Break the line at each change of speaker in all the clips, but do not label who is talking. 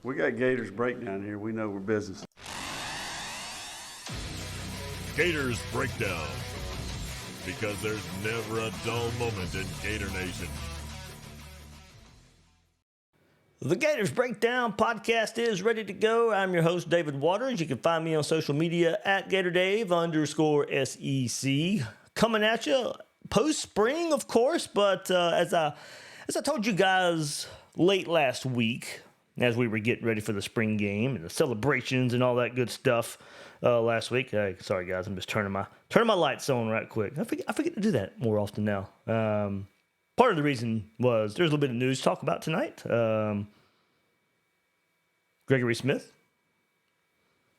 We got Gators breakdown here. We know we're business.
Gators breakdown. Because there's never a dull moment in Gator Nation.
The Gators Breakdown podcast is ready to go. I'm your host, David Waters. You can find me on social media at GatorDave_SEC. Coming at you post-spring, of course, but as I told you guys late last week, as we were getting ready for the spring game and the celebrations and all that good stuff last week. Hey, sorry guys, I'm just turning my lights on right quick. I forget to do that more often now. Part of the reason was there's a little bit of news to talk about tonight. Gregory Smith,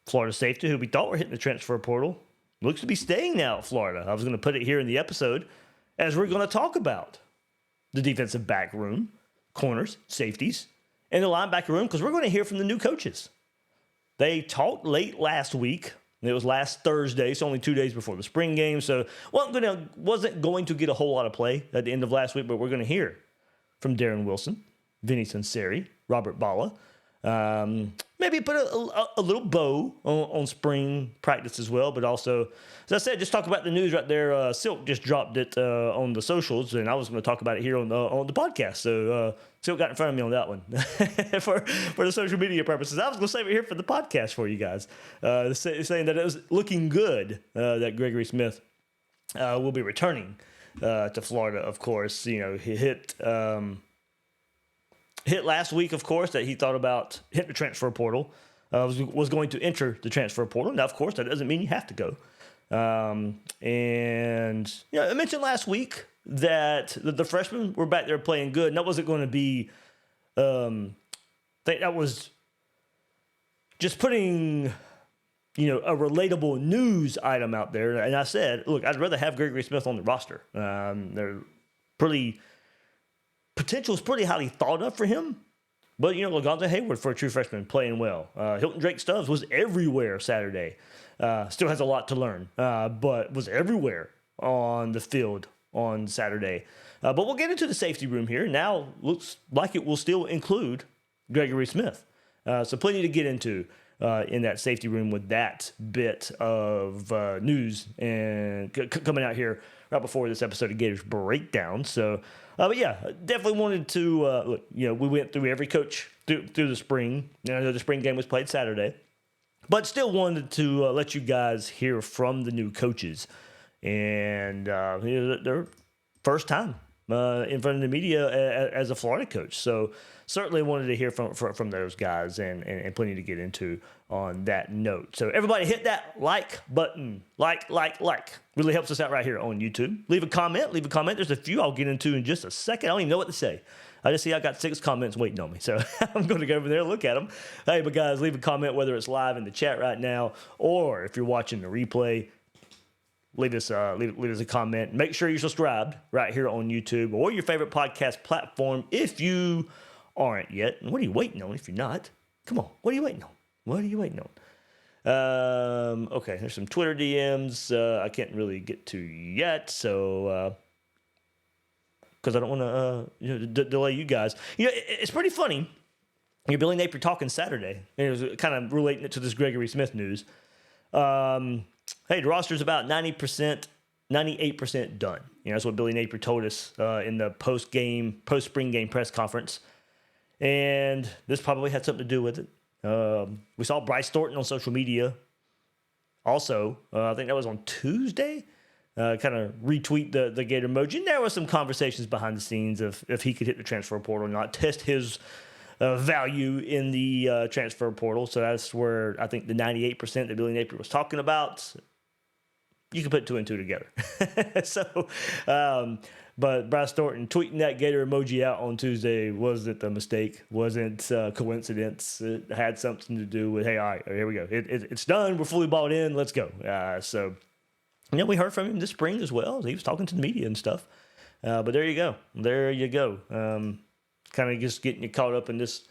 Florida safety, who we thought were hitting the transfer portal, looks to be staying now at Florida. I was going to put it here in the episode as we're going to talk about the defensive back room, corners, safeties, and the linebacker room, because we're going to hear from the new coaches. They talked late last week. It was last Thursday, so only 2 days before the spring game. So wasn't going to get a whole lot of play at the end of last week, but we're going to hear from Deron Wilson, Vinnie Sunseri, Robert Bala. Maybe put a little bow on spring practice as well, but also, as I said, just talk about the news right there. Silk just dropped it on the socials, and I was going to talk about it here on the podcast. So Silk got in front of me on that one for the social media purposes. I was going to save it here for the podcast for you guys, saying that it was looking good that Gregory Smith will be returning to Florida. Of course, he hit last week, of course, that he thought about hitting the transfer portal, was going to enter the transfer portal. Now, of course, that doesn't mean you have to go. I mentioned last week that the freshmen were back there playing good, and that wasn't going to be, that was just putting, a relatable news item out there. And I said, look, I'd rather have Gregory Smith on the roster. Potential is pretty highly thought of for him. But, Lagonza Hayward, for a true freshman, playing well. Hilton Drake Stubbs was everywhere Saturday. Still has a lot to learn, but was everywhere on the field on Saturday. But we'll get into the safety room here. Now, looks like it will still include Gregory Smith. So plenty to get into in that safety room with that bit of news and coming out here right before this episode of Gators Breakdown. So, but yeah, definitely wanted to look. We went through every coach through the spring. I know the spring game was played Saturday, but still wanted to let you guys hear from the new coaches and their first time in front of the media as a Florida coach. So certainly wanted to hear from those guys and plenty to get into on that note. So everybody hit that like button. Like. Really helps us out right here on YouTube. Leave a comment. There's a few I'll get into in just a second. I don't even know what to say. I just see I got 6 comments waiting on me. So I'm going to go over there and look at them. Hey, but guys, leave a comment whether it's live in the chat right now or if you're watching the replay. Leave us a comment. Make sure you're subscribed right here on YouTube or your favorite podcast platform if you aren't yet. And what are you waiting on if you're not? Come on. What are you waiting on? Okay, there's some Twitter DMs I can't really get to yet, so because I don't want to delay you guys. It's pretty funny. Billy Napier talking Saturday. It was kind of relating it to this Gregory Smith news. Hey, the roster's about 90%, 98% done. That's what Billy Napier told us in the post-spring game press conference. And this probably had something to do with it. We saw Bryce Thornton on social media. Also, I think that was on Tuesday. Kind of retweet the Gator emoji. And there were some conversations behind the scenes of if he could hit the transfer portal or not, test his value in the transfer portal. So that's where I think the 98% that Billy Napier was talking about, you can put 2 and 2 together. So, but Bryce Thornton tweeting that Gator emoji out on Tuesday wasn't a mistake, wasn't coincidence. It had something to do with, hey, all right, here we go. It's done. We're fully bought in. Let's go. So, we heard from him this spring as well. He was talking to the media and stuff. But there you go. Kind of just getting you caught up in this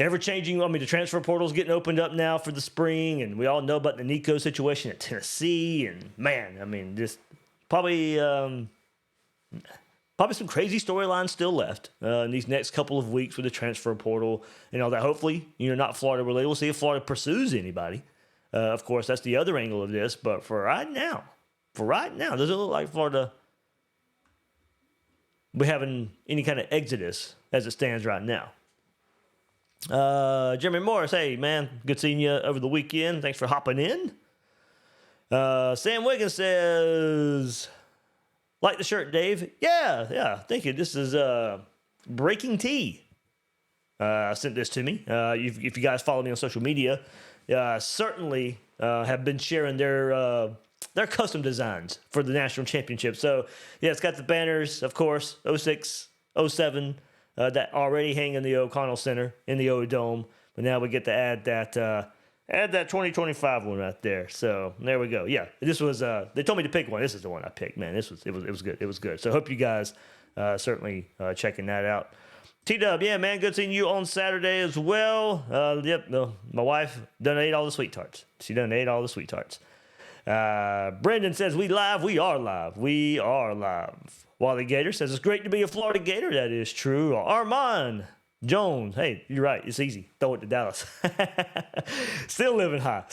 ever-changing. The transfer portal's getting opened up now for the spring, and we all know about the Nico situation at Tennessee. And, man, just probably probably some crazy storylines still left in these next couple of weeks with the transfer portal and all that. Hopefully, not Florida related. We'll see if Florida pursues anybody. Of course, that's the other angle of this. But for right now, does it look like Florida we're having any kind of exodus as it stands right now? Jeremy Morris, hey, man, good seeing you over the weekend. Thanks for hopping in. Sam Wiggins says, like the shirt, Dave. Yeah, thank you. This is Breaking Tea. Sent this to me. If you guys follow me on social media, certainly have been sharing their custom designs for the national championship. So, yeah, it's got the banners, of course, 06, 07, that already hang in the O'Connell Center in the O Dome. But now we get to add that 2025 one right there. So there we go. Yeah, this was. They told me to pick one. This is the one I picked. Man, it was good. It was good. So hope you guys certainly checking that out. T-Dub, yeah, man, good seeing you on Saturday as well. Yep, no, my wife done ate all the sweet tarts. She done ate all the sweet tarts. Brendan says, we live. We are live. We are live. Wally Gator says, it's great to be a Florida Gator. That is true. Armand Jones, hey, you're right. It's easy. Throw it to Dallas. Still living high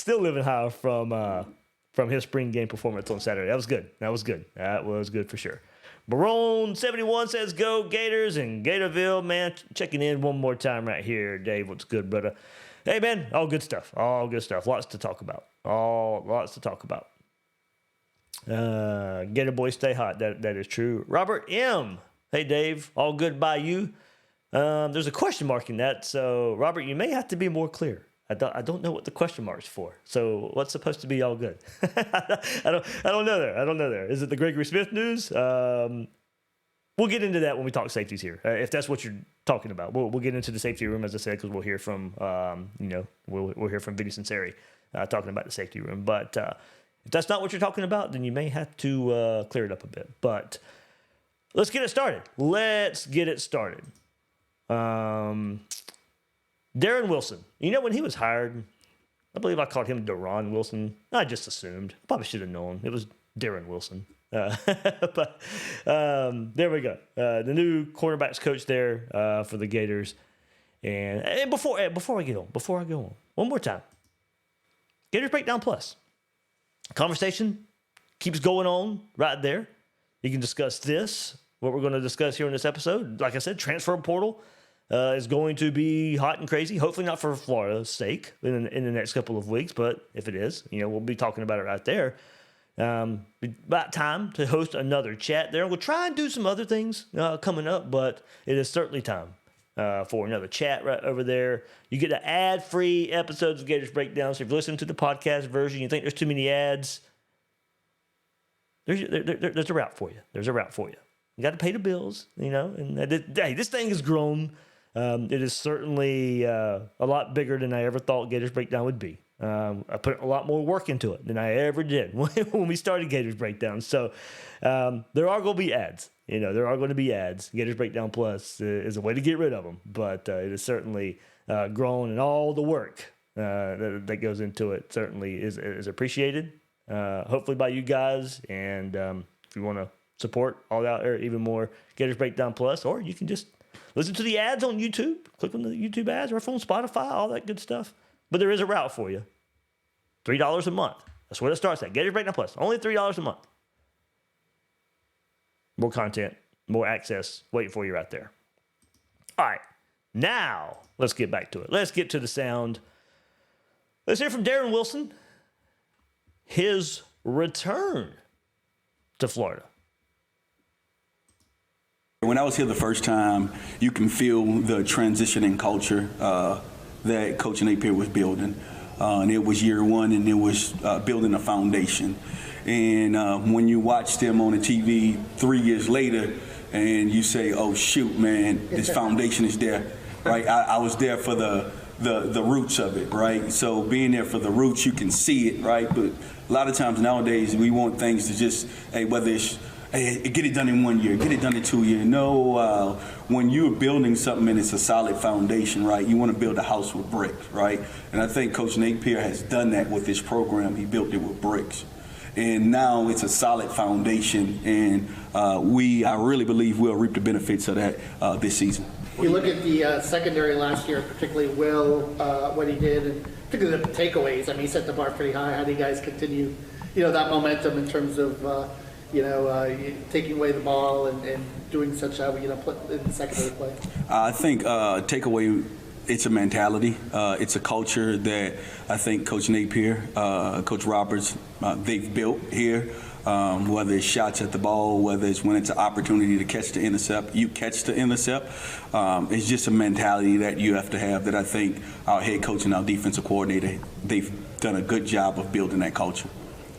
from his spring game performance on Saturday. That was good for sure. Barone71 says, go Gators, and Gatorville, man, checking in one more time right here. Dave, what's good, brother? Hey, man, all good stuff. Lots to talk about. Gator boys stay hot. That is true. Robert M. Hey, Dave, all good by you? There's a question mark in that, so Robert, you may have to be more clear. I don't know what the question mark's for. So what's supposed to be all good? I don't know there. Is it the Gregory Smith news? We'll get into that when we talk safeties here. If that's what you're talking about, we'll get into the safety room, as I said, because we'll hear from we'll hear from Vinnie Sunseri talking about the safety room. But if that's not what you're talking about, then you may have to clear it up a bit. But let's get it started. Deron Wilson. When he was hired, I believe I called him Deron Wilson. I just assumed. Probably should have known. It was Deron Wilson. But there we go. The new cornerbacks coach there for the Gators. And before I go on, one more time. Gators Breakdown Plus. Conversation keeps going on right there. You can discuss this, what we're going to discuss here in this episode. Like I said, transfer portal is going to be hot and crazy. Hopefully not for Florida's sake in the next couple of weeks, but if it is, we'll be talking about it right there. About time to host another chat there. We'll try and do some other things coming up, but it is certainly time for another chat right over there. You get the ad-free episodes of Gators Breakdown. So if you listen to the podcast version, you think there's too many ads, there's a route for you. You got to pay the bills, and hey, this thing has grown. It is certainly a lot bigger than I ever thought Gators Breakdown would be. I put a lot more work into it than I ever did when we started Gators Breakdown. So there are going to be ads. Gators Breakdown Plus is a way to get rid of them, but it is certainly grown, and all the work that goes into it certainly is appreciated, hopefully by you guys. And if you want to support all out there even more, Gators Breakdown Plus, or you can just listen to the ads on YouTube. Click on the YouTube ads, or on Spotify, all that good stuff. But there is a route for you. $3 a month. That's where it starts at. Gators Breakdown Plus. Only $3 a month. More content, more access waiting for you right there. All right. Now, let's get back to it. Let's get to the sound. Let's hear from Deron Wilson. His return to Florida.
When I was here the first time, you can feel the transition in culture that Coach Napier was building. And it was year one, and it was building a foundation. And when you watch them on the TV 3 years later, and you say, oh, shoot, man, this foundation is there, right? I was there for the roots of it, right? So being there for the roots, you can see it, right? But a lot of times nowadays, we want things to just, whether it's, get it done in 1 year, get it done in 2 years. No, when you're building something and it's a solid foundation, right, you want to build a house with bricks, right? And I think Coach Napier has done that with this program. He built it with bricks. And now it's a solid foundation, and I really believe we'll reap the benefits of that this season.
You look at the secondary last year, particularly Will, what he did, and particularly the takeaways. I mean, he set the bar pretty high. How do you guys continue, that momentum in terms of, taking away the ball and doing such a, put in the secondary play? I
think takeaway, it's a mentality. It's a culture that I think Coach Napier, Coach Roberts, they've built here. Whether it's shots at the ball, whether it's when it's an opportunity to catch the intercept, you catch the intercept. It's just a mentality that you have to have that I think our head coach and our defensive coordinator, they've done a good job of building that culture.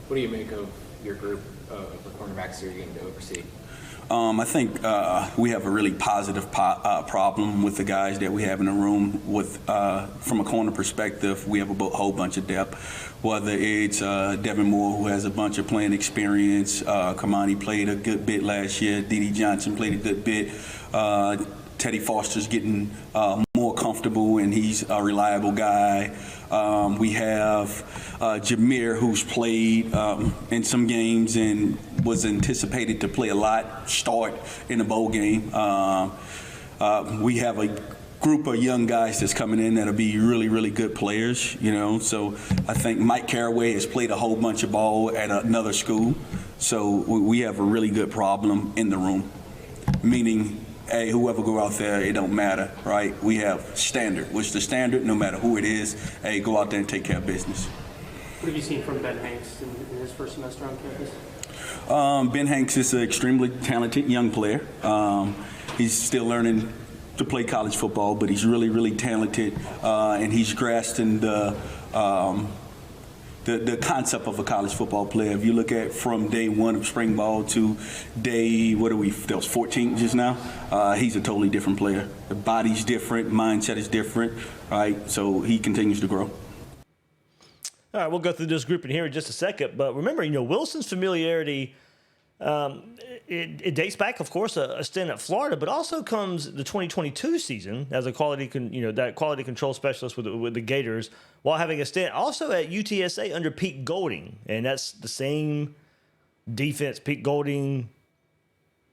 What do you make of your group of the cornerbacks you're getting to oversee?
I think we have a really positive problem with the guys that we have in the room. From a corner perspective, we have a whole bunch of depth. Whether it's Devin Moore, who has a bunch of playing experience, Kamani played a good bit last year, D.D. Johnson played a good bit, Teddy Foster's getting more comfortable, and he's a reliable guy. We have Jameer, who's played in some games and was anticipated to play a lot, start in the bowl game. We have a group of young guys that's coming in that'll be really, really good players, So I think Mike Caraway has played a whole bunch of ball at another school. So we have a really good problem in the room, meaning, hey, whoever go out there, it don't matter, right? We have standard, which the standard, no matter who it is, hey, go out there and take care of business.
What have you seen from Ben Hanks in his first semester on campus?
Ben Hanks is an extremely talented young player. He's still learning to play college football, but he's really, really talented, and he's grasping the concept of a college football player. If you look at from day one of spring ball to day, that was 14 just now, he's a totally different player. The body's different, mindset is different, right? So he continues to grow.
All right, we'll go through this group in here in just a second. But remember, Wilson's familiarity, it dates back, of course, a stint at Florida, but also comes the 2022 season as a quality control specialist with the Gators, while having a stint also at UTSA under Pete Golding, and that's the same defense. Pete Golding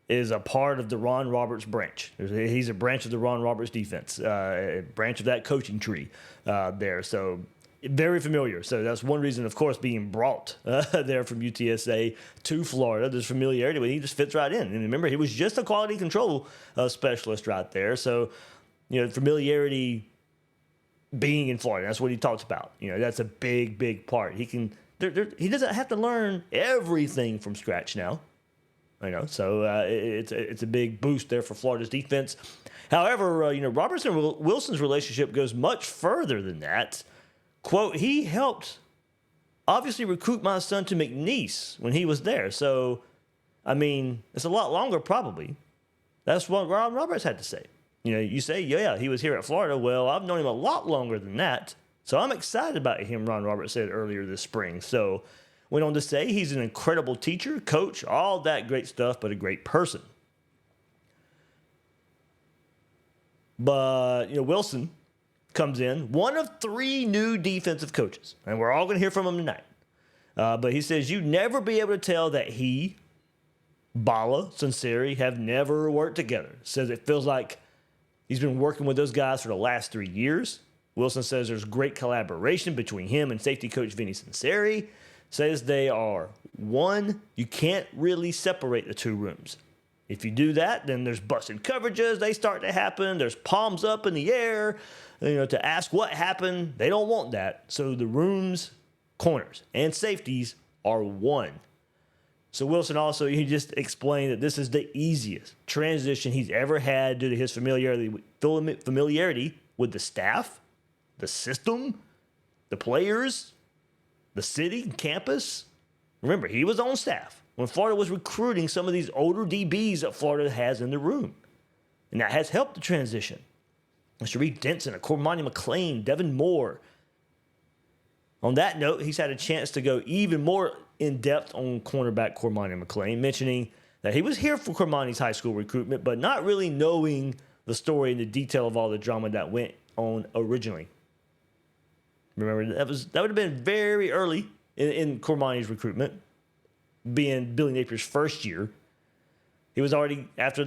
is a part of the Ron Roberts branch. He's a branch of the Ron Roberts defense, a branch of that coaching tree there. So very familiar. So that's one reason, of course, being brought there from UTSA to Florida. There's familiarity, but he just fits right in. And remember, he was just a quality control specialist right there. So, familiarity being in Florida, that's what he talks about. That's a big, big part. He doesn't have to learn everything from scratch now. So it's a big boost there for Florida's defense. However, Roberts and Wilson's relationship goes much further than that. Quote, he helped obviously recruit my son to McNeese when he was there. So, it's a lot longer probably. That's what Ron Roberts had to say. You say, yeah, he was here at Florida. Well, I've known him a lot longer than that. So I'm excited about him, Ron Roberts said earlier this spring. So went on to say he's an incredible teacher, coach, all that great stuff, but a great person. But, Wilson comes in, one of 3 new defensive coaches, and we're all going to hear from him tonight. But he says you'd never be able to tell that he, Bala, Sunseri have never worked together. Says it feels like he's been working with those guys for the last 3 years. Wilson says there's great collaboration between him and safety coach Vinnie Sunseri. Says they are one. You can't really separate the two rooms. If you do that, then there's busted coverages. They start to happen. There's palms up in the air, to ask what happened. They don't want that. So the rooms, corners, and safeties are one. So Wilson also, he just explained that this is the easiest transition he's ever had due to his familiarity with the staff, the system, the players, the city, campus. Remember, he was on staff when Florida was recruiting some of these older DBs that Florida has in the room. And that has helped the transition. Sharif Denson, Cormani McClain, Devin Moore. On that note, he's had a chance to go even more in-depth on cornerback Cormani McClain, mentioning that he was here for Cormani's high school recruitment, but not really knowing the story and the detail of all the drama that went on originally. Remember, that would have been very early in Cormani's recruitment. being Billy Napier's first year. He was already, after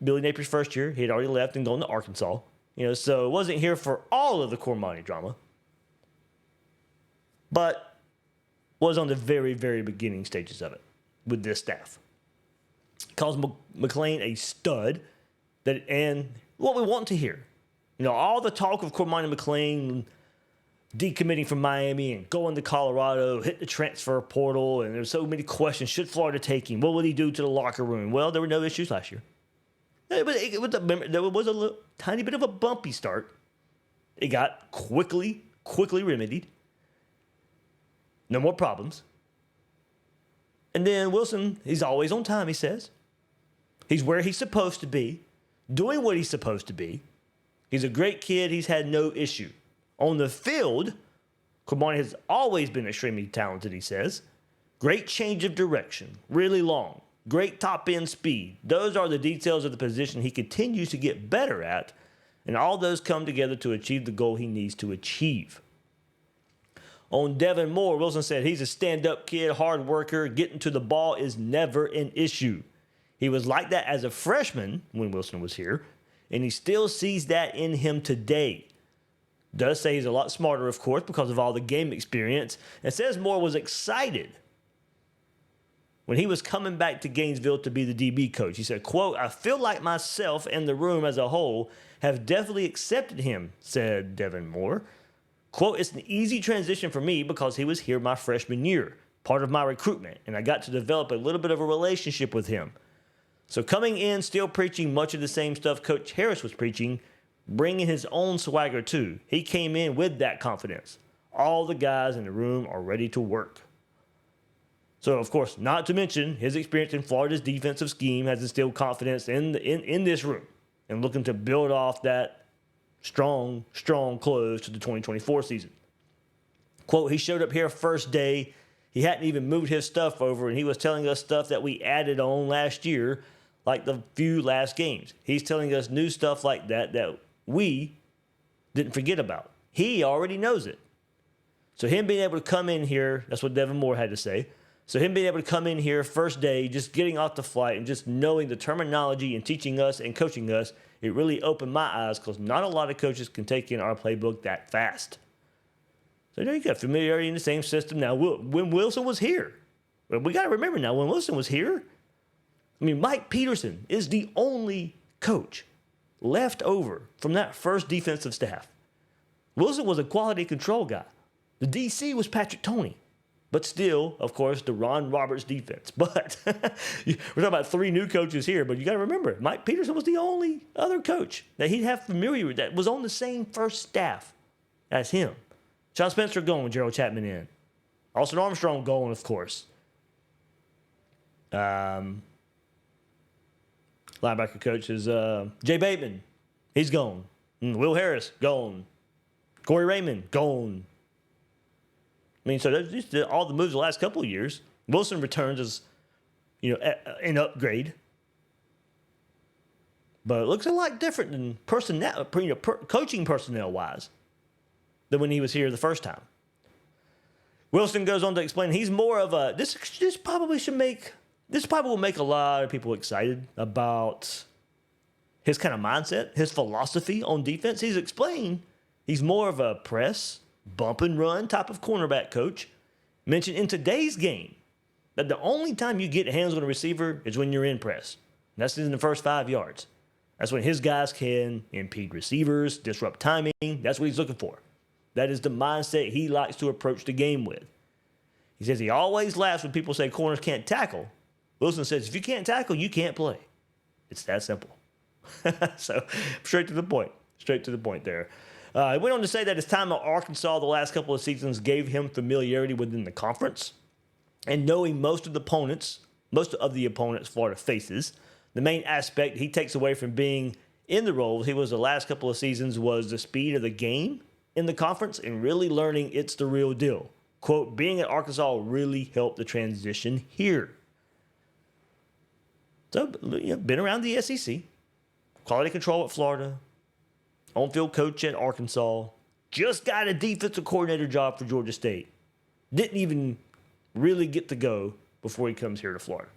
Billy Napier's first year, he had already left and gone to Arkansas. So it wasn't here for all of the Cormani drama, but was on the very, very beginning stages of it with this staff. Calls McClain a stud, and what we want to hear. All the talk of Cormani McClain decommitting from Miami and going to Colorado, hit the transfer portal, and there's so many questions. Should Florida take him? What would he do to the locker room? Well, there were no issues last year. There was a tiny bit of a bumpy start. It got quickly remedied. No more problems. And then Wilson, he's always on time, he says. He's where he's supposed to be, doing what he's supposed to be. He's a great kid. He's had no issue. On the field, Cormani has always been extremely talented, he says. Great change of direction, really long, great top-end speed. Those are the details of the position he continues to get better at, and all those come together to achieve the goal he needs to achieve. On Devin Moore, Wilson said he's a stand-up kid, hard worker. Getting to the ball is never an issue. He was like that as a freshman when Wilson was here, and he still sees that in him today. Does say he's a lot smarter, of course, because of all the game experience, and says Moore was excited when he was coming back to Gainesville to be the DB coach. He said, quote, "I feel like myself and the room as a whole have definitely accepted him," said Devin Moore. Quote, "It's an easy transition for me because he was here my freshman year, part of my recruitment, and I got to develop a little bit of a relationship with him. So coming in, still preaching much of the same stuff Coach Harris was preaching, bringing his own swagger too. He came in with that confidence. All the guys in the room are ready to work." So, of course, not to mention his experience in Florida's defensive scheme has instilled confidence in this room and looking to build off that strong close to the 2024 season. Quote, "He showed up here first day. He hadn't even moved his stuff over, and he was telling us stuff that we added on last year, like the few last games. He's telling us new stuff like that we didn't forget about. He already knows it." So him being able to come in here, that's what Devin Moore had to say. So him being able to come in here first day, just getting off the flight and just knowing the terminology and teaching us and coaching us, it really opened my eyes because not a lot of coaches can take in our playbook that fast. So there you go, familiarity in the same system. Now, when Wilson was here, we got to remember now, when Wilson was here, Mike Peterson is the only coach left over from that first defensive staff. Wilson was a quality control guy. The DC was Patrick Toney. But still, of course, the Ron Roberts defense. But we're talking about three new coaches here, but you got to remember, Mike Peterson was the only other coach that he'd have familiar with that was on the same first staff as him. Sean Spencer going, Gerald Chapman in. Austin Armstrong going, of course. Linebacker coach is Jay Bateman. He's gone. Will Harris, gone. Corey Raymond, gone. So that's just all the moves the last couple of years. Wilson returns as, an upgrade. But it looks a lot different than personnel, coaching personnel-wise than when he was here the first time. Wilson goes on to explain he's more of a, this probably will make a lot of people excited about his kind of mindset, his philosophy on defense. He's explained he's more of a press, bump and run type of cornerback coach. Mentioned in today's game that the only time you get hands on a receiver is when you're in press. And that's in the first 5 yards. That's when his guys can impede receivers, disrupt timing. That's what he's looking for. That is the mindset he likes to approach the game with. He says he always laughs when people say corners can't tackle. Wilson says if you can't tackle, you can't play. It's that simple. So straight to the point there. He went on to say that his time at Arkansas the last couple of seasons gave him familiarity within the conference and knowing most of the opponents Florida faces. The main aspect he takes away from being in the roles he was the last couple of seasons was the speed of the game in the conference and really learning it's the real deal. Quote, "Being at Arkansas really helped the transition here." So, been around the SEC, quality control at Florida, on-field coach at Arkansas, just got a defensive coordinator job for Georgia State. Didn't even really get to go before he comes here to Florida.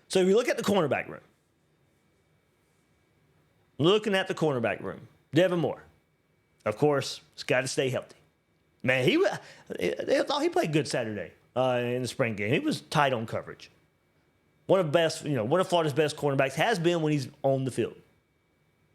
So if you look at the cornerback room, Devin Moore, of course, has got to stay healthy. Man, I thought he played good Saturday in the spring game. He was tight on coverage. One of Florida's best cornerbacks has been when he's on the field.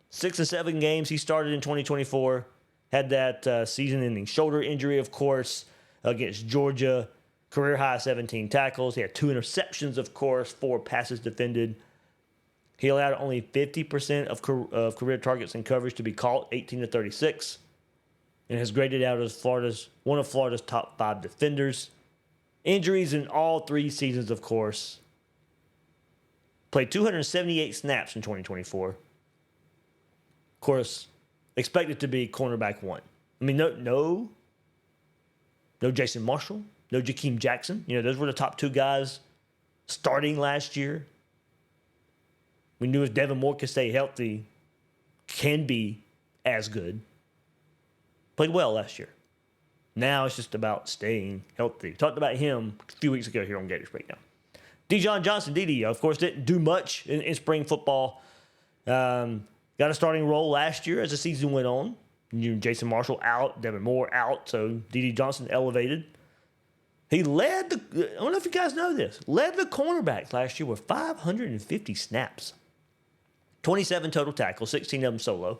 6 of 7 games he started in 2024. Had that season-ending shoulder injury, of course, against Georgia. Career high 17 tackles. He had 2 interceptions, of course, 4 passes defended. He allowed only 50% of career targets and coverage to be caught, 18 to 36, and has graded out as one of Florida's top 5 defenders. Injuries in all 3 seasons, of course. Played 278 snaps in 2024. Of course, expected to be cornerback 1. I mean, no Jason Marshall, no Jakeem Jackson. Those were the top 2 guys starting last year. We knew if Devin Moore could stay healthy, can be as good. Played well last year. Now it's just about staying healthy. Talked about him a few weeks ago here on Gators Breakdown. Deron Johnson, DD, of course, didn't do much in spring football. Got a starting role last year as the season went on. Jason Marshall out, Devin Moore out, so D.D. Johnson elevated. He led I don't know if you guys know this, led the cornerbacks last year with 550 snaps. 27 total tackles, 16 of them solo.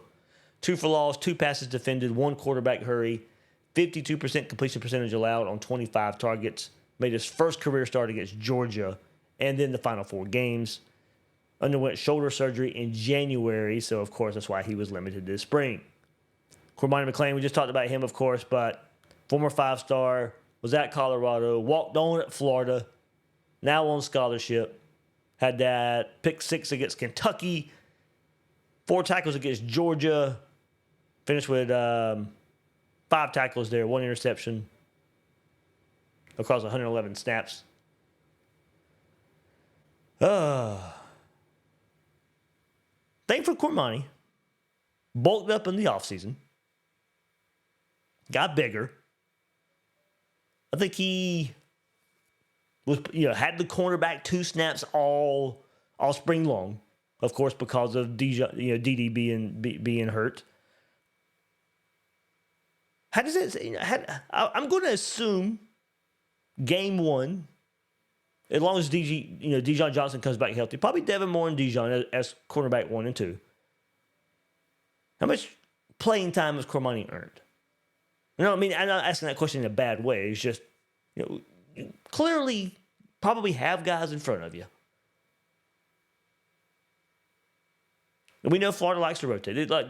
2 for loss, 2 passes defended, 1 quarterback hurry, 52% completion percentage allowed on 25 targets. Made his first career start against Georgia, and then the final 4 games. Underwent shoulder surgery in January, so of course that's why he was limited this spring. Cormani McClain, we just talked about him, of course, but former 5-star, was at Colorado, walked on at Florida, now on scholarship. Had that pick 6 against Kentucky, 4 tackles against Georgia, finished with 5 tackles there, 1 interception across 111 snaps. Thing for Cormani, bulked up in the offseason, got bigger. I think he was, had the cornerback 2 snaps all spring long, of course, because of DD being hurt. How does it? I'm going to assume game 1, as long as Dejon Johnson comes back healthy, probably Devin Moore and Dejon as cornerback 1 and 2. How much playing time has Cormani earned? I'm not asking that question in a bad way. It's just, you clearly probably have guys in front of you. And we know Florida likes to rotate. They like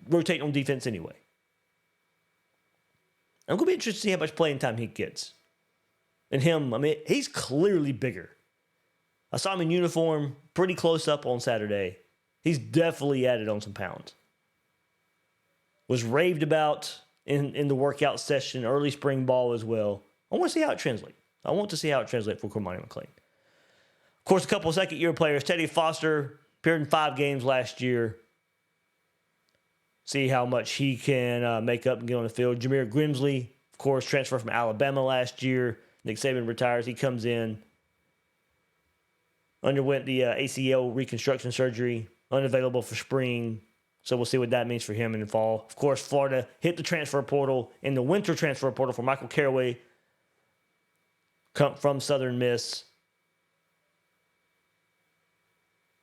rotating on defense anyway. I'm going to be interested to see how much playing time he gets. And him, he's clearly bigger. I saw him in uniform pretty close up on Saturday. He's definitely added on some pounds. Was raved about in the workout session, early spring ball as well. I want to see how it translates. I want to see how it translates for Cormani McClain. Of course, a couple of second-year players. Teddy Foster appeared in 5 games last year. See how much he can make up and get on the field. Jameer Grimsley, of course, transferred from Alabama last year. Nick Saban retires. He comes in. Underwent the ACL reconstruction surgery. Unavailable for spring. So we'll see what that means for him in the fall. Of course, Florida hit the transfer portal in the winter transfer portal for Michael Caraway from Southern Miss.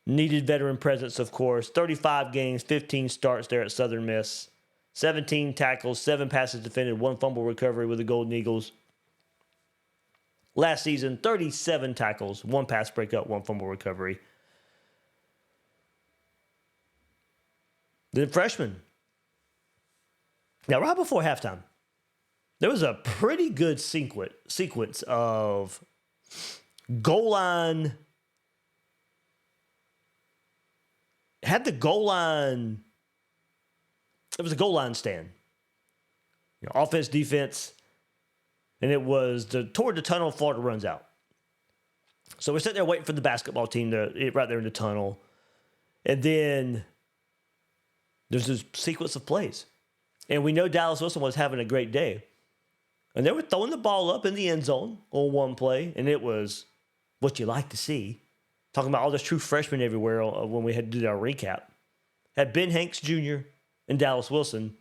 Needed veteran presence, of course. 35 games, 15 starts there at Southern Miss. 17 tackles, 7 passes defended, 1 fumble recovery with the Golden Eagles. Last season, 37 tackles, 1 pass breakup, 1 fumble recovery. The freshman. Now, right before halftime, there was a pretty good sequence of goal line. Had the goal line. It was a goal line stand. Offense, defense. And it was toward the tunnel, Florida runs out. So we're sitting there waiting for the basketball team right there in the tunnel. And then there's this sequence of plays. And we know Dallas Wilson was having a great day. And they were throwing the ball up in the end zone on one play, and it was what you like to see. Talking about all those true freshmen everywhere when we had to do our recap. Had Ben Hanks Jr. and Dallas Wilson.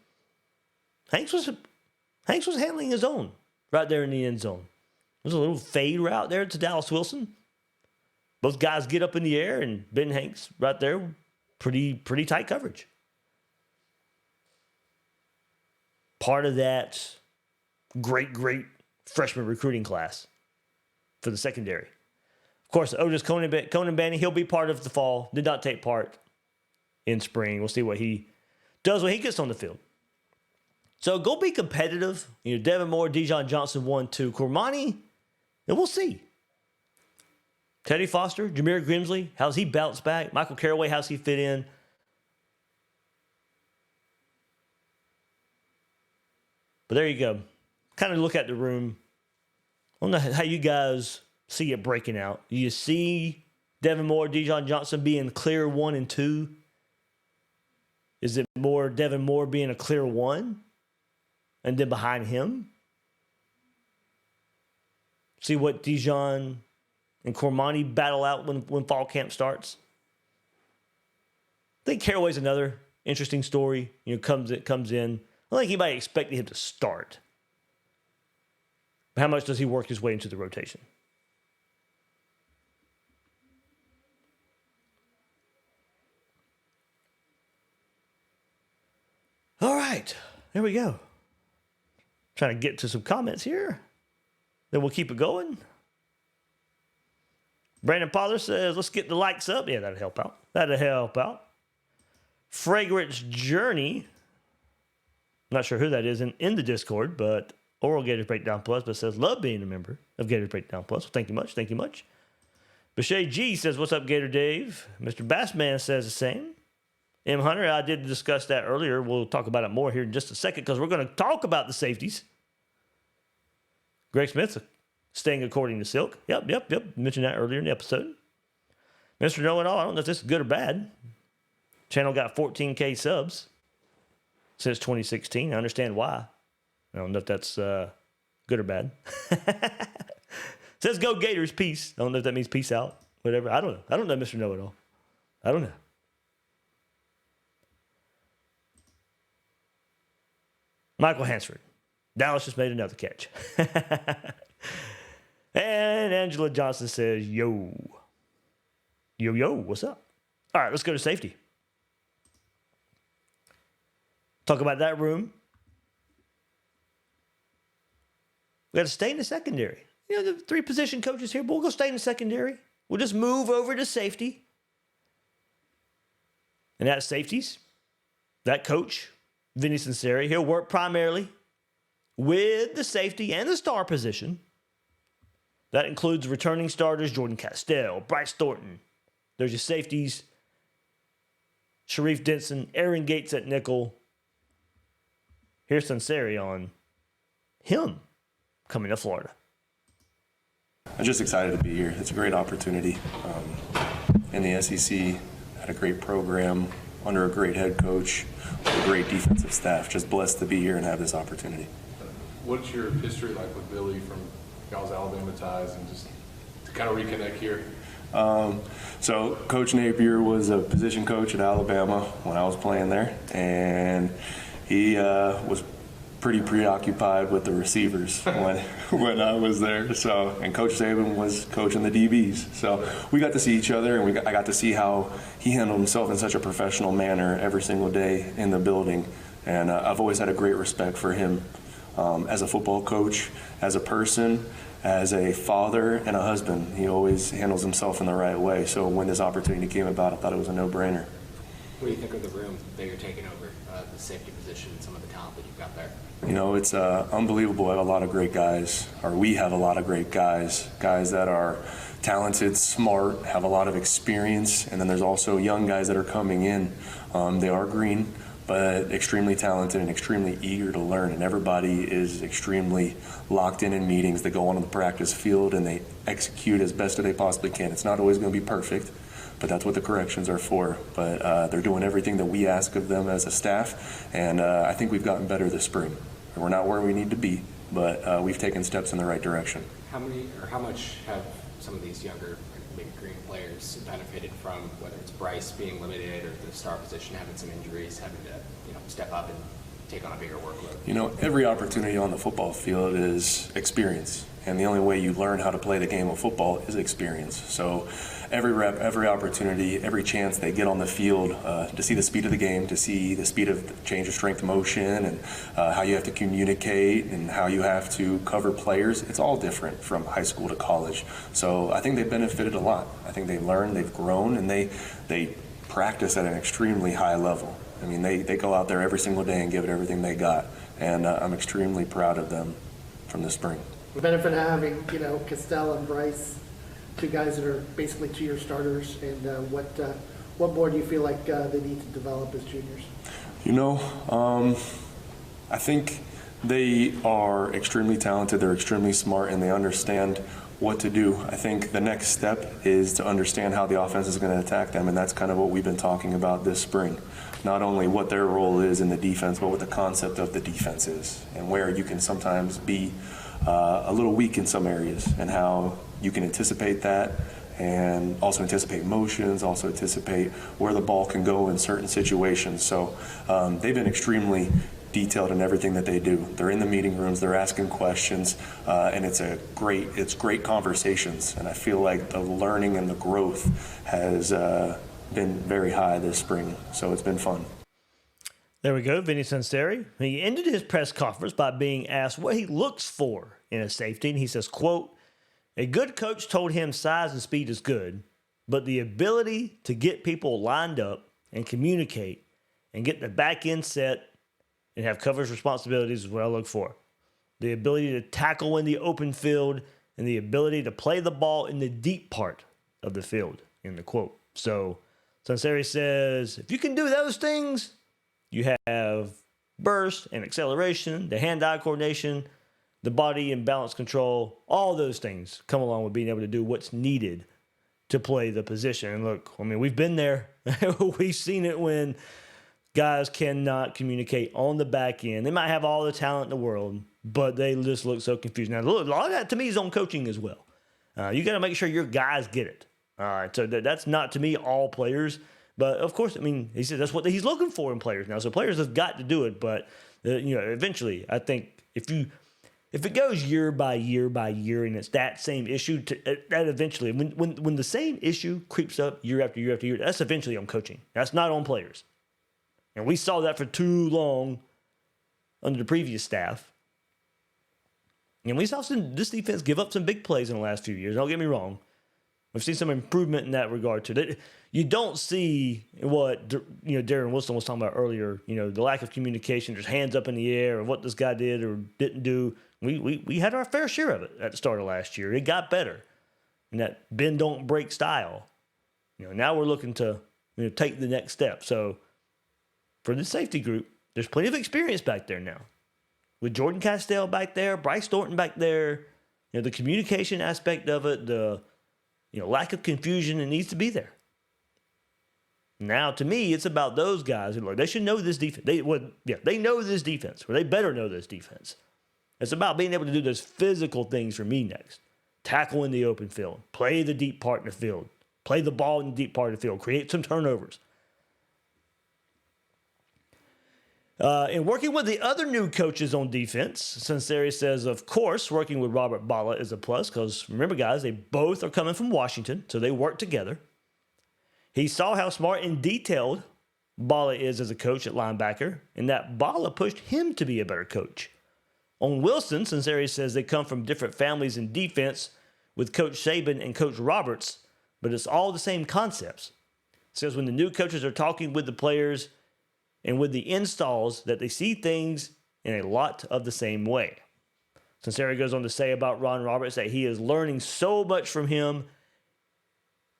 Hanks was handling his own right there in the end zone. There's a little fade route there to Dallas Wilson. Both guys get up in the air, and Ben Hanks right there, pretty tight coverage. Part of that great freshman recruiting class for the secondary. Of course, Otis Conan Banny, he'll be part of the fall. Did not take part in spring. We'll see what he does when he gets on the field. So go be competitive. Devin Moore, Dijon Johnson, 1-2. Cormani, and we'll see. Teddy Foster, Jameer Grimsley, how's he bounced back? Michael Caraway, how's he fit in? But there you go. Kind of look at the room. I don't know how you guys see it breaking out. You see Devin Moore, Dijon Johnson being clear 1 and 2? Is it more Devin Moore being a clear 1? And then behind him? See what Dijon and Cormani battle out when fall camp starts? I think Caraway's another interesting story. Comes in. I don't think anybody expected him to start. But how much does he work his way into the rotation? All right, there we go. Trying to get to some comments here. Then we'll keep it going. Brandon Pollard says, let's get the likes up. Yeah, that'll help out. Fragrance Journey. Not sure who that is in the Discord, but Oral Gators Breakdown Plus, but says, love being a member of Gators Breakdown Plus. Well, thank you much. Bashay G says, what's up, Gator Dave? Mr. Bassman says the same. M. Hunter, I did discuss that earlier. We'll talk about it more here in just a second because we're going to talk about the safeties. Greg Smith, staying according to Silk. Yep. Mentioned that earlier in the episode. Mr. Know-It-All, I don't know if this is good or bad. Channel got 14K subs since 2016. I understand why. I don't know if that's good or bad. Says go Gators, peace. I don't know if that means peace out. Whatever. I don't know, Mr. Know-It-All. I don't know. Michael Hansford. Dallas just made another catch. And Angela Johnson says, yo, what's up? All right, let's go to safety. Talk about that room. We got to stay in the secondary. The 3 position coaches here, but we'll go stay in the secondary. We'll just move over to safety. And that safeties, that coach, Vinnie Sunseri, he'll work primarily with the safety and the star position. That includes returning starters, Jordan Castell, Bryce Thornton. There's your safeties, Sharif Denson, Aaron Gates at nickel. Here's Sunseri on him coming to Florida.
I'm just excited to be here. It's a great opportunity. In the SEC, had a great program under a great head coach, with a great defensive staff. Just blessed to be here and have this opportunity.
What's your history like with Billy from y'all's Alabama ties, and just to kind of reconnect here?
So Coach Napier was a position coach at Alabama when I was playing there, and he was pretty preoccupied with the receivers when I was there. So, and Coach Saban was coaching the DBs. So we got to see each other, and I got to see how he handled himself in such a professional manner every single day in the building. And I've always had a great respect for him as a football coach, as a person, as a father and a husband. He always handles himself in the right way. So when this opportunity came about, I thought it was a no-brainer.
What do you think of the room that you're taking over, the safety position, and some of the talent that you've got there?
It's unbelievable. I have a lot of great guys, or we have a lot of great guys that are talented, smart, have a lot of experience, and then there's also young guys that are coming in. They are green, but extremely talented and extremely eager to learn, and everybody is extremely locked in meetings. They go onto the practice field and they execute as best as they possibly can. It's not always going to be perfect, but that's what the corrections are for. But they're doing everything that we ask of them as a staff, and I think we've gotten better this spring. We're not where we need to be, but we've taken steps in the right direction.
How much have some of these younger, maybe green players benefited from, whether it's Bryce being limited or the star position having some injuries, having to step up and take on a bigger workload?
Every opportunity on the football field is experience, and the only way you learn how to play the game of football is experience. So every rep, every opportunity, every chance they get on the field to see the speed of the game, to see the speed of the change of strength motion, and how you have to communicate and how you have to cover players, it's all different from high school to college. So I think they've benefited a lot. I think they learned, they've grown, and they practice at an extremely high level. I mean, they go out there every single day and give it everything they got, and I'm extremely proud of them from this spring.
The benefit of having, Castell and Bryce, two guys that are basically 2-year starters, and what more do you feel like they need to develop as juniors?
I think they are extremely talented, they're extremely smart, and they understand what to do. I think the next step is to understand how the offense is going to attack them, and that's kind of what we've been talking about this spring. Not only what their role is in the defense, but what the concept of the defense is, and where you can sometimes be a little weak in some areas, and how you can anticipate that, and also anticipate motions, also anticipate where the ball can go in certain situations. So they've been extremely detailed in everything that they do. They're in the meeting rooms, they're asking questions, and it's great conversations. And I feel like the learning and the growth has been very high this spring, so it's been fun.
There we go, Vinnie Sunseri. He ended his press conference by being asked what he looks for in a safety, and he says, quote, "A good coach told him size and speed is good, but the ability to get people lined up and communicate and get the back end set and have coverage responsibilities is what I look for. The ability to tackle in the open field and the ability to play the ball in the deep part of the field," in the quote. So Sunseri says, if you can do those things, you have burst and acceleration, the hand-eye coordination, the body and balance control, all those things come along with being able to do what's needed to play the position. And look, I mean, we've been there. We've seen it when guys cannot communicate on the back end. They might have all the talent in the world, but they just look so confused. Now, look, a lot of that to me is on coaching as well. You got to make sure your guys get it. So that's not, to me, all players. But, of course, I mean, he said that's what he's looking for in players now. So players have got to do it. But, eventually, I think if it goes year by year by year and it's that same issue, that eventually, when the same issue creeps up year after year after year, that's eventually on coaching. That's not on players. And we saw that for too long under the previous staff. And we saw this defense give up some big plays in the last few years. Don't get me wrong. We've seen some improvement in that regard too. You don't see what Deron Wilson was talking about earlier. The lack of communication, just hands up in the air, or what this guy did or didn't do. We had our fair share of it at the start of last year. It got better in that bend don't break style. Now we're looking to take the next step. So for the safety group, there's plenty of experience back there now. With Jordan Castell back there, Bryce Thornton back there, the communication aspect of it, the lack of confusion, it needs to be there. Now, to me, it's about those guys who they should know this defense. They know this defense, or they better know this defense. It's about being able to do those physical things for me next. Tackle in the open field, play the deep part in the field, play the ball in the deep part of the field, create some turnovers. In working with the other new coaches on defense, Sunseri says, of course, working with Robert Bala is a plus because, remember, guys, they both are coming from Washington, so they work together. He saw how smart and detailed Bala is as a coach at linebacker, and that Bala pushed him to be a better coach. On Wilson, Sunseri says they come from different families in defense with Coach Saban and Coach Roberts, but it's all the same concepts. Says when the new coaches are talking with the players and with the installs that they see things in a lot of the same way. Sunseri goes on to say about Ron Roberts that he is learning so much from him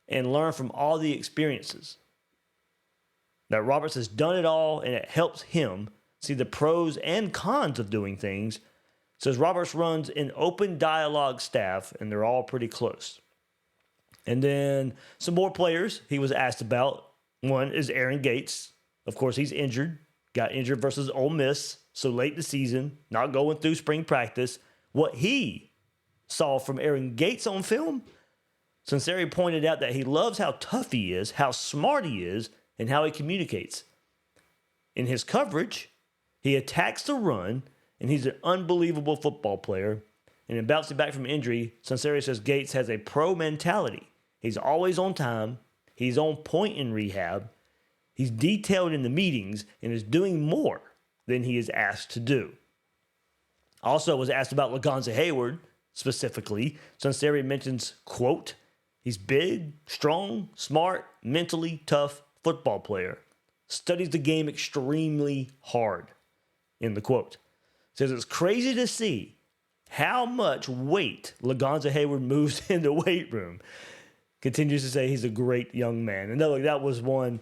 and learn from all the experiences. That Roberts has done it all and it helps him see the pros and cons of doing things. Says Roberts runs an open dialogue staff and they're all pretty close. And then some more players he was asked about. One is Aaron Gates. Of course, he's injured. got injured versus Ole Miss so late in the season, not going through spring practice. What he saw from Aaron Gates on film, Sunseri pointed out that he loves how tough he is, how smart he is, and how he communicates. In his coverage, he attacks the run, and he's an unbelievable football player. And in bouncing back from injury, Sunseri says Gates has a pro mentality. He's always on time. He's on point in rehab. He's detailed in the meetings and is doing more than he is asked to do. Also was asked about Lagonza Hayward specifically. Sunseri mentions, quote, he's big, strong, smart, mentally tough football player. Studies the game extremely hard, in the quote. Says it's crazy to see how much weight Lagonza Hayward moves in the weight room. Continues to say he's a great young man. And look, that was one.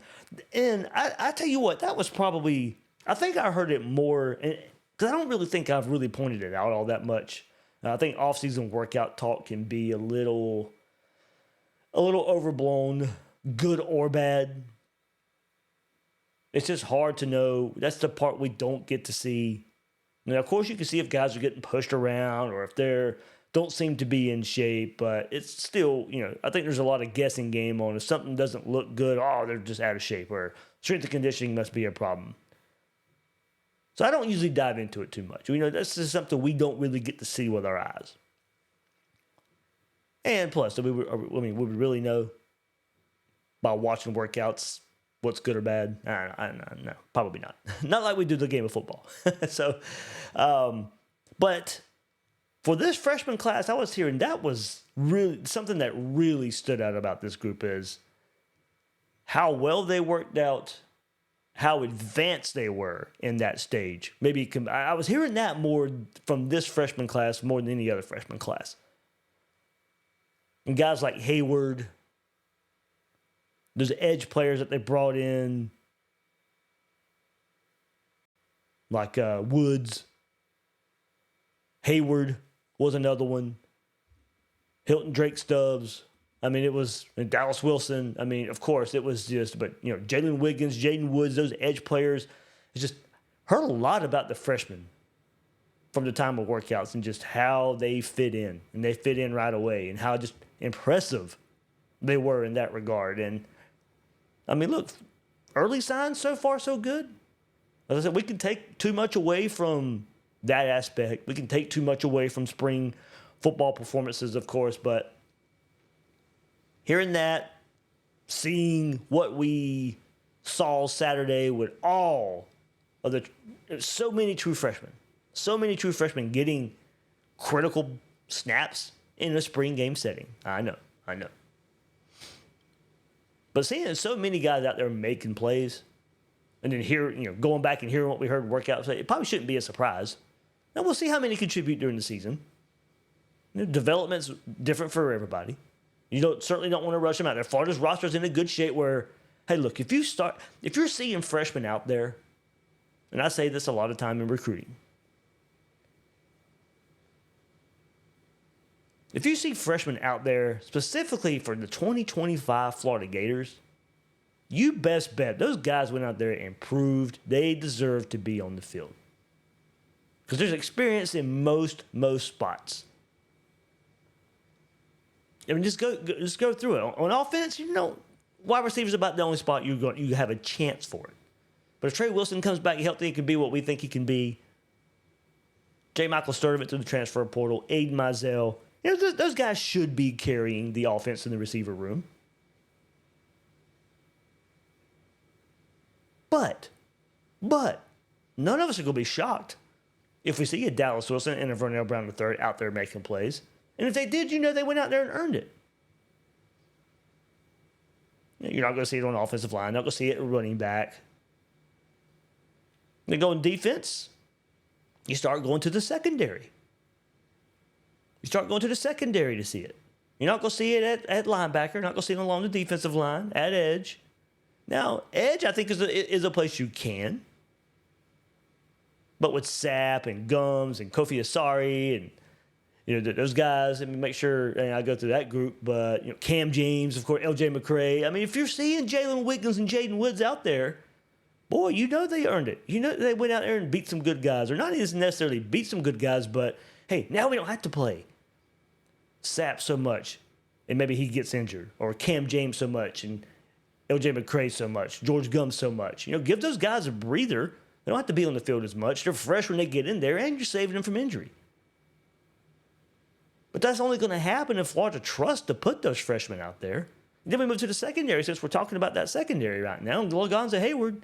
And I tell you what, that was probably, I think I heard it more, because I don't really think I've really pointed it out all that much. I think off-season workout talk can be a little overblown, good or bad. It's just hard to know. That's the part we don't get to see. Now, of course, you can see if guys are getting pushed around or if they don't seem to be in shape, but it's still, I think there's a lot of guessing game on if something doesn't look good, they're just out of shape, or strength and conditioning must be a problem. So I don't usually dive into it too much. That's just something we don't really get to see with our eyes. And plus, would we really know by watching workouts what's good or bad? No, probably not. Not like we do the game of football. So, but for this freshman class, I was hearing that was really something that really stood out about this group is how well they worked out, how advanced they were in that stage. Maybe I was hearing that more from this freshman class more than any other freshman class. And guys like Hayward, those edge players that they brought in, like Woods, Hayward was another one. Hilton Drake Stubbs. It was Dallas Wilson. Of course, it was just, but, Jalen Wiggins, Jaden Woods, those edge players. It's just heard a lot about the freshmen from the time of workouts and just how they fit in. And they fit in right away and how just impressive they were in that regard. And, look, early signs so far so good. As I said, we can take too much away from that aspect. We can take too much away from spring football performances, of course, but hearing that, seeing what we saw Saturday with all of so many true freshmen getting critical snaps in a spring game setting. I know. But seeing so many guys out there making plays, and then going back and hearing what we heard workouts say, it probably shouldn't be a surprise. Now we'll see how many contribute during the season. Development's different for everybody. You certainly don't want to rush them out there. Florida's roster's in a good shape where, hey, look, if you're seeing freshmen out there, and I say this a lot of time in recruiting, if you see freshmen out there specifically for the 2025 Florida Gators, you best bet those guys went out there and proved they deserve to be on the field. Because there's experience in most spots. Just go through it. On offense, wide receiver's about the only spot you have a chance for it. But if Trey Wilson comes back healthy, he can be what we think he can be. J. Michael Sturdivant through the transfer portal, Aiden Mizell. Those guys should be carrying the offense in the receiver room. But none of us are going to be shocked if we see a Dallas Wilson and a Vernell Brown III out there making plays. And if they did, they went out there and earned it. You're not going to see it on the offensive line. Not going to see it at running back. They go in defense. You start going to the secondary. You start going to the secondary to see it. You're not going to see it at linebacker. You're not going to see it along the defensive line, at edge. Now, edge, I think, is a place you can. But with Sapp and Gums and Kofi Asari and those guys, make sure I go through that group. But Cam James, of course, LJ McCray. If you're seeing Jalen Wiggins and Jaden Woods out there, boy, you know they earned it. You know they went out there and beat some good guys. Or not even necessarily beat some good guys, but, hey, now we don't have to play Sapp so much, and maybe he gets injured. Or Cam James so much, and LJ McCray so much, George Gums so much. You know, give those guys a breather. They don't have to be on the field as much. They're fresh when they get in there, and you're saving them from injury. But that's only going to happen if Florida trusts to put those freshmen out there. And then we move to the secondary, since we're talking about that secondary right now. Lagonza Hayward,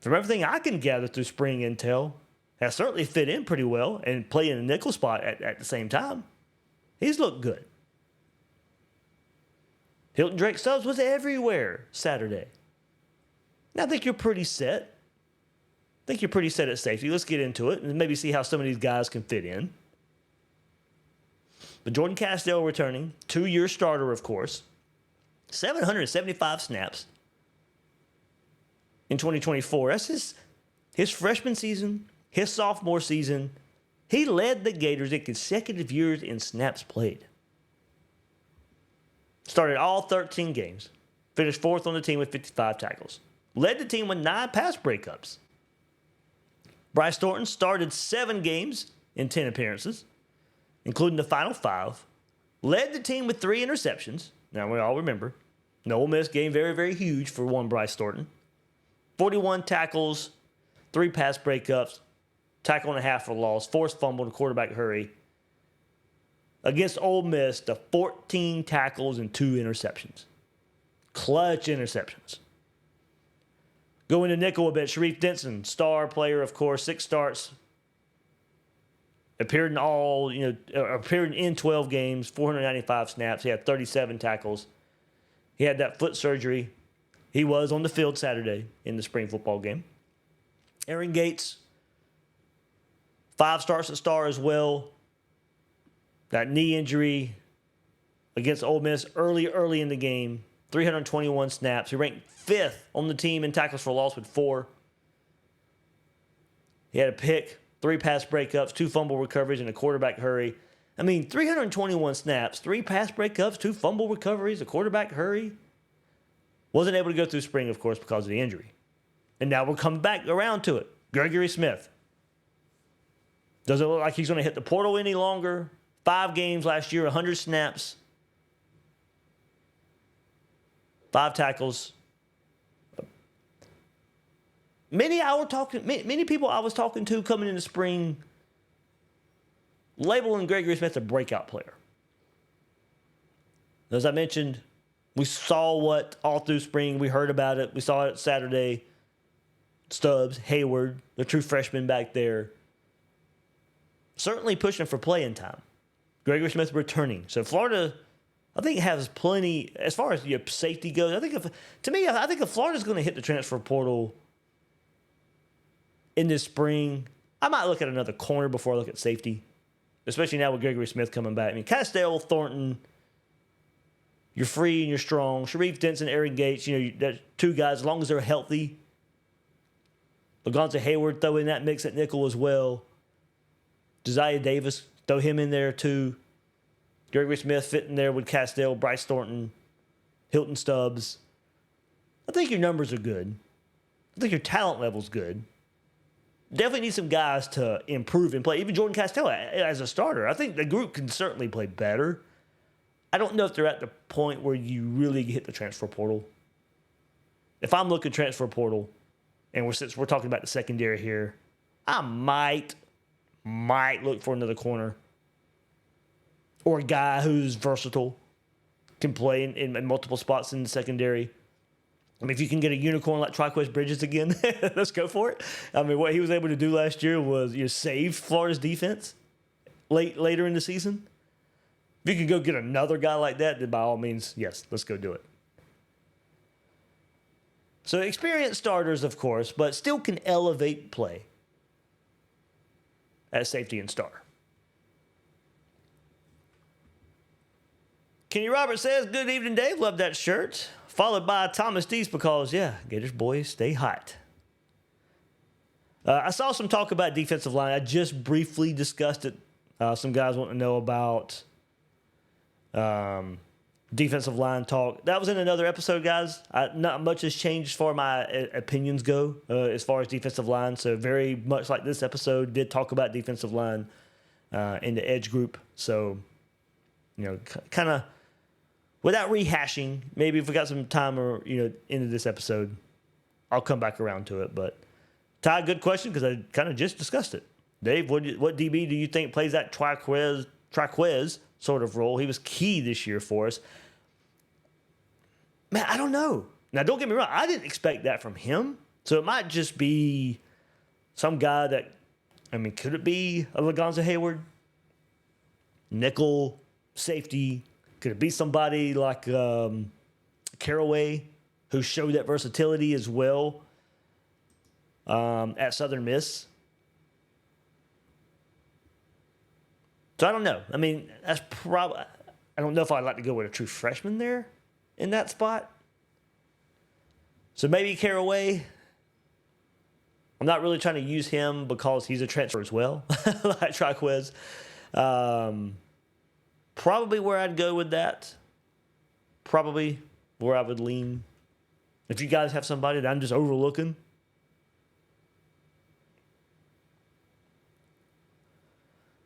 from everything I can gather through spring intel, has certainly fit in pretty well and play in a nickel spot at the same time. He's looked good. Hilton Drake Stubbs was everywhere Saturday. Now, I think you're pretty set. I think you're pretty set at safety. Let's get into it and maybe see how some of these guys can fit in. But Jordan Castell returning, 2-year starter, of course. 775 snaps in 2024. That's his freshman season, his sophomore season. He led the Gators in consecutive years in snaps played. Started all 13 games. Finished 4th on the team with 55 tackles. Led the team with 9 pass breakups. Bryce Thornton started 7 games in 10 appearances, including the final 5. Led the team with 3 interceptions. Now, we all remember, the Ole Miss game, very, very huge for one Bryce Thornton. 41 tackles, 3 pass breakups, tackle and a half for loss, forced fumble, and quarterback hurry. Against Ole Miss, the 14 tackles and 2 interceptions. Clutch interceptions. Going to nickel a bit, Sharif Denson, star player, of course, 6 starts. Appeared in 12 games, 495 snaps. He had 37 tackles. He had that foot surgery. He was on the field Saturday in the spring football game. Aaron Gates, 5 starts at star as well. That knee injury against Ole Miss early in the game. 321 snaps. He ranked 5th on the team in tackles for loss with 4. He had a pick, 3 pass breakups, 2 fumble recoveries, and a quarterback hurry. I mean, 321 snaps, 3 pass breakups, 2 fumble recoveries, a quarterback hurry. Wasn't able to go through spring, of course, because of the injury. And now we're coming back around to it. Gregory Smith. Doesn't look like he's going to hit the portal any longer. 5 games last year, 100 snaps. 5 tackles. Many people I was talking to coming into spring labeling Gregory Smith a breakout player. As I mentioned, we saw what all through spring. We heard about it. We saw it Saturday. Stubbs, Hayward, the true freshman back there. Certainly pushing for playing time. Gregory Smith returning. So Florida, I think, has plenty, as far as your safety goes. I think if Florida's going to hit the transfer portal in this spring, I might look at another corner before I look at safety, especially now with Gregory Smith coming back. I mean, Castell, Thornton, you're free and you're strong. Sharif Denson, Aaron Gates, that's 2 guys, as long as they're healthy. Lagonza Hayward, throw in that mix at nickel as well. Josiah Davis, throw him in there too. Gregory Smith fitting there with Castell, Bryce Thornton, Hilton Stubbs. I think your numbers are good. I think your talent level's good. Definitely need some guys to improve and play. Even Jordan Castell as a starter. I think the group can certainly play better. I don't know if they're at the point where you really hit the transfer portal. If I'm looking transfer portal, and since we're talking about the secondary here, I might look for another corner or a guy who's versatile, can play in multiple spots in the secondary. I mean, if you can get a unicorn like Triquest Bridges again, let's go for it. I mean, what he was able to do last year was save Florida's defense later in the season. If you could go get another guy like that, then by all means, yes, let's go do it. So experienced starters, of course, but still can elevate play at safety and star. Kenny Roberts says, "Good evening, Dave. Love that shirt." Followed by Thomas Dees because, Gators boys stay hot. I saw some talk about defensive line. I just briefly discussed it. Some guys want to know about defensive line talk. That was in another episode, guys. Not much has changed as far as my opinions go as far as defensive line. So very much like this episode, did talk about defensive line in the edge group. So, kind of without rehashing, maybe if we got some time or, into this episode, I'll come back around to it. But Ty, good question because I kind of just discussed it. Dave, what DB do you think plays that Traquez sort of role? He was key this year for us. Man, I don't know. Now, don't get me wrong. I didn't expect that from him. So it might just be some guy that, could it be a Lagonza Hayward? Nickel, safety. Could it be somebody like Caraway who showed that versatility as well at Southern Miss? So I don't know. That's probably... I don't know if I'd like to go with a true freshman there in that spot. So maybe Caraway. I'm not really trying to use him because he's a transfer as well, like Traquez. Probably where I'd go with that. Probably where I would lean. If you guys have somebody that I'm just overlooking.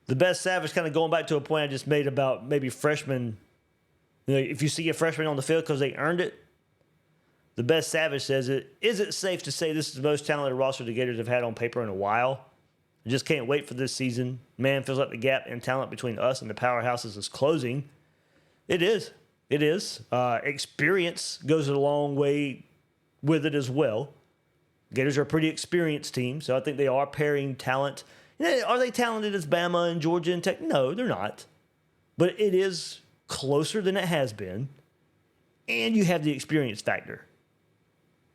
The best Savage, kind of going back to a point I just made about maybe freshmen. If you see a freshman on the field because they earned it, the best Savage says it. Is it safe to say this is the most talented roster the Gators have had on paper in a while? I just can't wait for this season. Man, feels like the gap in talent between us and the powerhouses is closing. It is. It is. Experience goes a long way with it as well. Gators are a pretty experienced team, so I think they are pairing talent. Are they talented as Bama and Georgia and Tech? No, they're not. But it is closer than it has been. And you have the experience factor.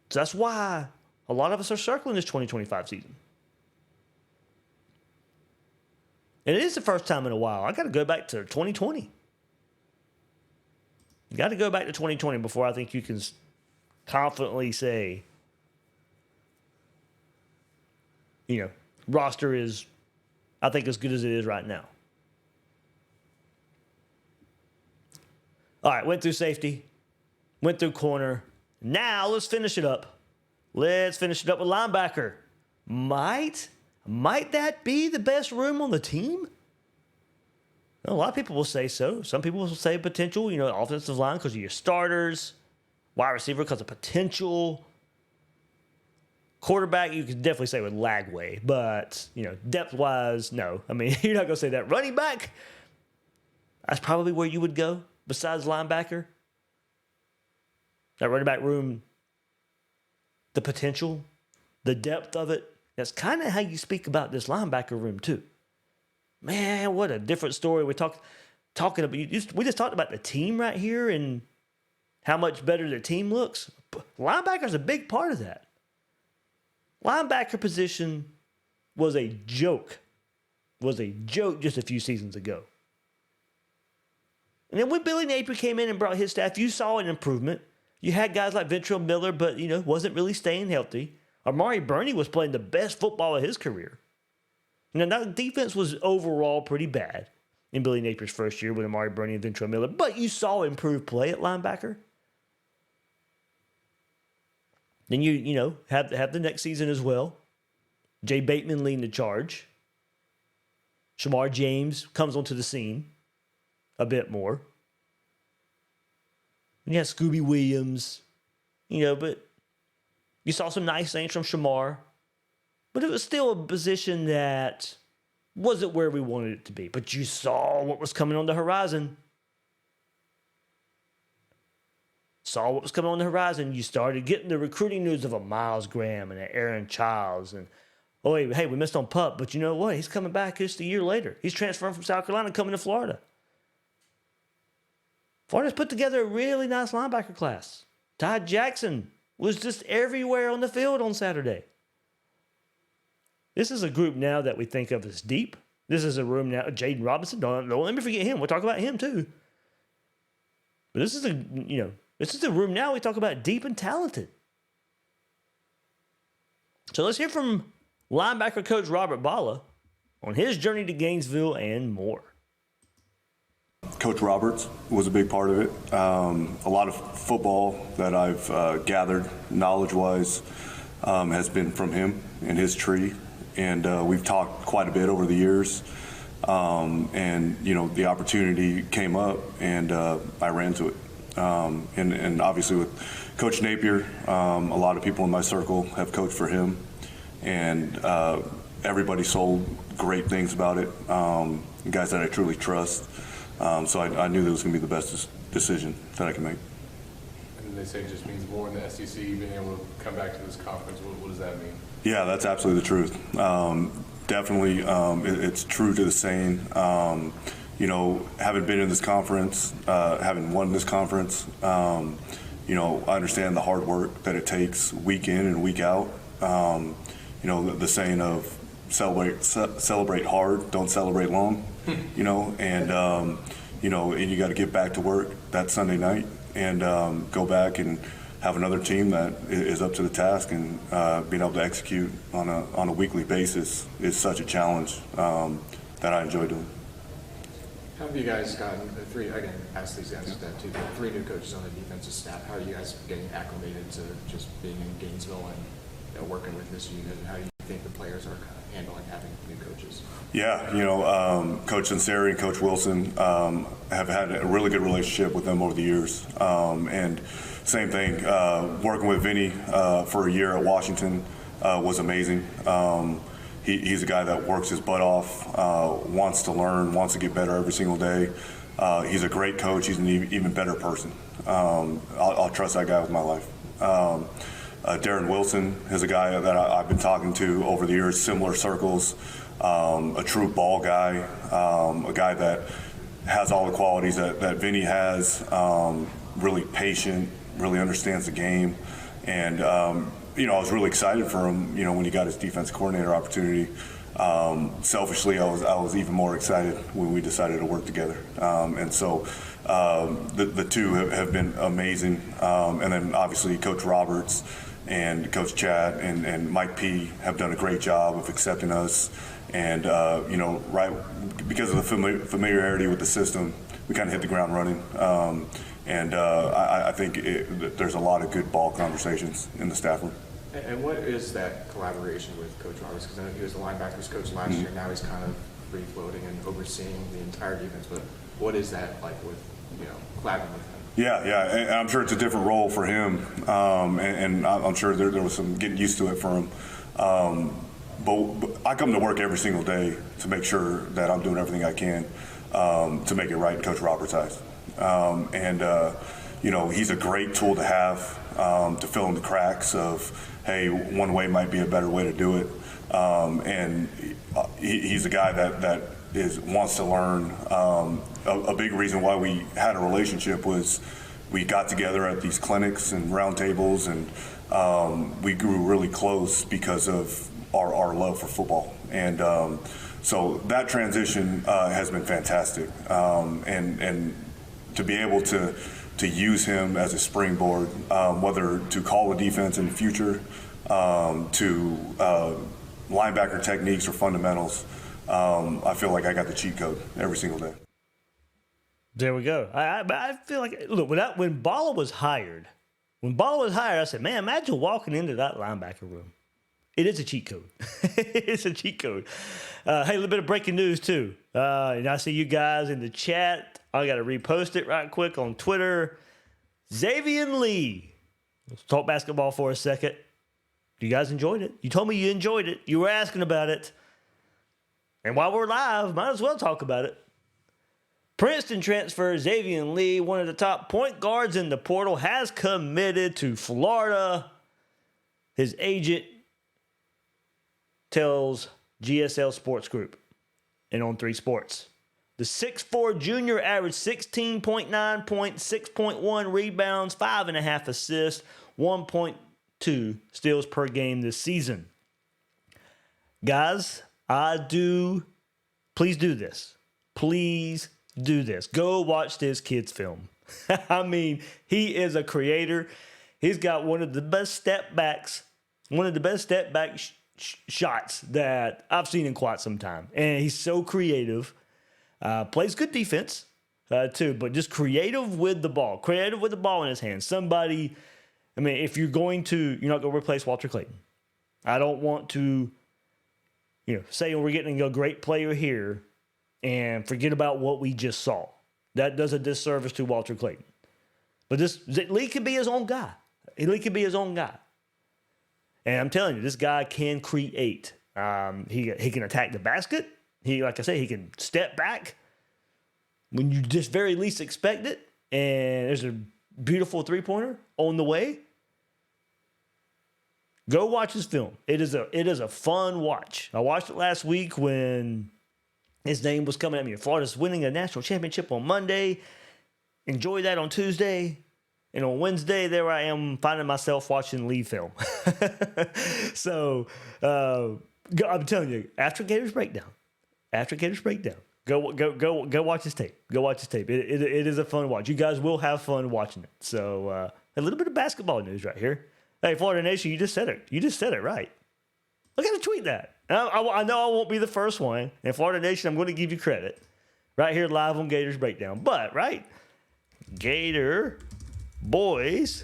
So that's why a lot of us are circling this 2025 season. And it is the first time in a while. I got to go back to 2020. You got to go back to 2020 before I think you can confidently say, roster is, I think, as good as it is right now. All right, went through safety, went through corner. Now let's finish it up. Let's finish it up with linebacker. Might that be the best room on the team? A lot of people will say so. Some people will say potential, offensive line because of your starters, wide receiver because of potential. Quarterback, you could definitely say with Lagway, but, depth-wise, no. You're not going to say that. Running back, that's probably where you would go besides linebacker. That running back room, the potential, the depth of it, that's kind of how you speak about this linebacker room, too. Man, what a different story. We're talking about. We just talked about the team right here and how much better the team looks. Linebacker's a big part of that. Linebacker position was a joke. Just a few seasons ago. And then when Billy Napier came in and brought his staff, you saw an improvement. You had guys like Ventrell Miller, but, wasn't really staying healthy. Amari Burney was playing the best football of his career. Now, that defense was overall pretty bad in Billy Napier's first year with Amari Burney and Ventrell Miller, but you saw improved play at linebacker. Then you have the next season as well. Jay Bateman leading the charge. Shamar James comes onto the scene a bit more. And you have Scooby Williams, but you saw some nice things from Shamar. But it was still a position that wasn't where we wanted it to be. But you saw what was coming on the horizon. You started getting the recruiting news of a Miles Graham and an Aaron Childs. And, hey, we missed on Pup, but you know what? He's coming back just a year later. He's transferring from South Carolina, coming to Florida. Florida's put together a really nice linebacker class. Todd Jackson was just everywhere on the field on Saturday. This is a group now that we think of as deep. This is a room now. Jaden Robinson, don't let me forget him. We'll talk about him too. But this is a room now we talk about deep and talented. So let's hear from linebacker coach Robert Bala on his journey to Gainesville and more.
Coach Roberts was a big part of it. A lot of football that I've gathered knowledge-wise has been from him and his tree. And we've talked quite a bit over the years. And, you know, the opportunity came up and I ran to it. And obviously with Coach Napier, a lot of people in my circle have coached for him. And everybody sold great things about it, guys that I truly trust. So I knew that it was going to be the best decision that I can make.
And they say it just means more in the SEC, being able to come back to this conference. What does that mean? Yeah,
that's absolutely the truth. Definitely, it's true to the saying. You know, having been in this conference, having won this conference, you know, I understand the hard work that it takes week in and week out. You know, the saying of celebrate hard, don't celebrate long, you know, and, you know, and you got to get back to work that Sunday night and go back and have another team that is up to the task, and being able to execute on a weekly basis is such a challenge that I enjoy doing.
How have you guys gotten I can ask these guys that too, 3 new coaches on the defensive staff. How are you guys getting acclimated to just being in Gainesville and, you know, working with this unit? How do you think the players are kind of handling having new coaches?
Yeah, you know, Coach Sunseri and Coach Wilson have had a really good relationship with them over the years. And same thing, working with Vinnie for a year at Washington was amazing. He's a guy that works his butt off, wants to learn, wants to get better every single day. He's a great coach. He's an even better person. I'll trust that guy with my life. Deron Wilson is a guy that I've been talking to over the years, similar circles, a true ball guy, a guy that has all the qualities that Vinnie has, really patient, really understands the game. And, you know, I was really excited for him, you know, when he got his defense coordinator opportunity. Selfishly, I was even more excited when we decided to work together. And so the two have been amazing. And then obviously Coach Roberts and Coach Chad and Mike P have done a great job of accepting us. And, you know, right because of the familiarity with the system, we kind of hit the ground running. And I think there's a lot of good ball conversations in the staff room.
And what is that collaboration with Coach Roberts? Because I know he was the linebackers coach last year. Now he's kind of free-floating and overseeing the entire defense. But what is that like with, you know, collaborating with him? Yeah,
and I'm sure it's a different role for him. And I'm sure there was some getting used to it for him. But I come to work every single day to make sure that I'm doing everything I can to make it right in Coach Roberts' eyes. You know, he's a great tool to have to fill in the cracks of, hey, one way might be a better way to do it. And he's a guy that wants to learn. A big reason why we had a relationship was we got together at these clinics and roundtables, and we grew really close because of our love for football. And so that transition has been fantastic. And to be able to use him as a springboard, whether to call a defense in the future, to linebacker techniques or fundamentals, I feel like I got the cheat code every single day.
There we go. I feel like, look, when Bala was hired, I said, man, imagine walking into that linebacker room. It is a cheat code. It's a cheat code. Hey, a little bit of breaking news, too. And I see you guys in the chat. I got to repost it right quick on Twitter. Xavier Lee. Let's talk basketball for a second. You guys enjoyed it. You told me you enjoyed it. You were asking about it. And while we're live, might as well talk about it. Princeton transfer Xavier Lee, one of the top point guards in the portal, has committed to Florida. His agent tells GSL Sports Group and On 3 Sports. The 6'4 junior averaged 16.9 points, 6.1 rebounds, 5.5 assists, 1.2 steals per game this season. Guys, please do this. Please do this. Go watch this kid's film. I mean, he is a creator. He's got one of the best step back shots that I've seen in quite some time. And he's so creative. Plays good defense. too, but just creative with the ball in his hands. Somebody, I mean, if you're not going to replace Walter Clayton. I don't want to, say we're getting a great player here and forget about what we just saw. That does a disservice to Walter Clayton. But Lee could be his own guy. Lee could be his own guy. And I'm telling you, this guy can create. He can attack the basket. Like I say, he can step back when you just very least expect it. And there's a beautiful three-pointer on the way. Go watch his film. It is a fun watch. I watched it last week when his name was coming at me. Florida's winning a national championship on Monday. Enjoy that on Tuesday. And on Wednesday, there I am finding myself watching Lee film. So I'm telling you, after Gators breakdown, go watch his tape. Go watch his tape. It is a fun watch. You guys will have fun watching it. So a little bit of basketball news right here. Hey, Florida Nation, you just said it. You just said it right. I got to tweet that. I know I won't be the first one. And Florida Nation, I'm going to give you credit. Right here live on Gators Breakdown. But, right, Gator boys,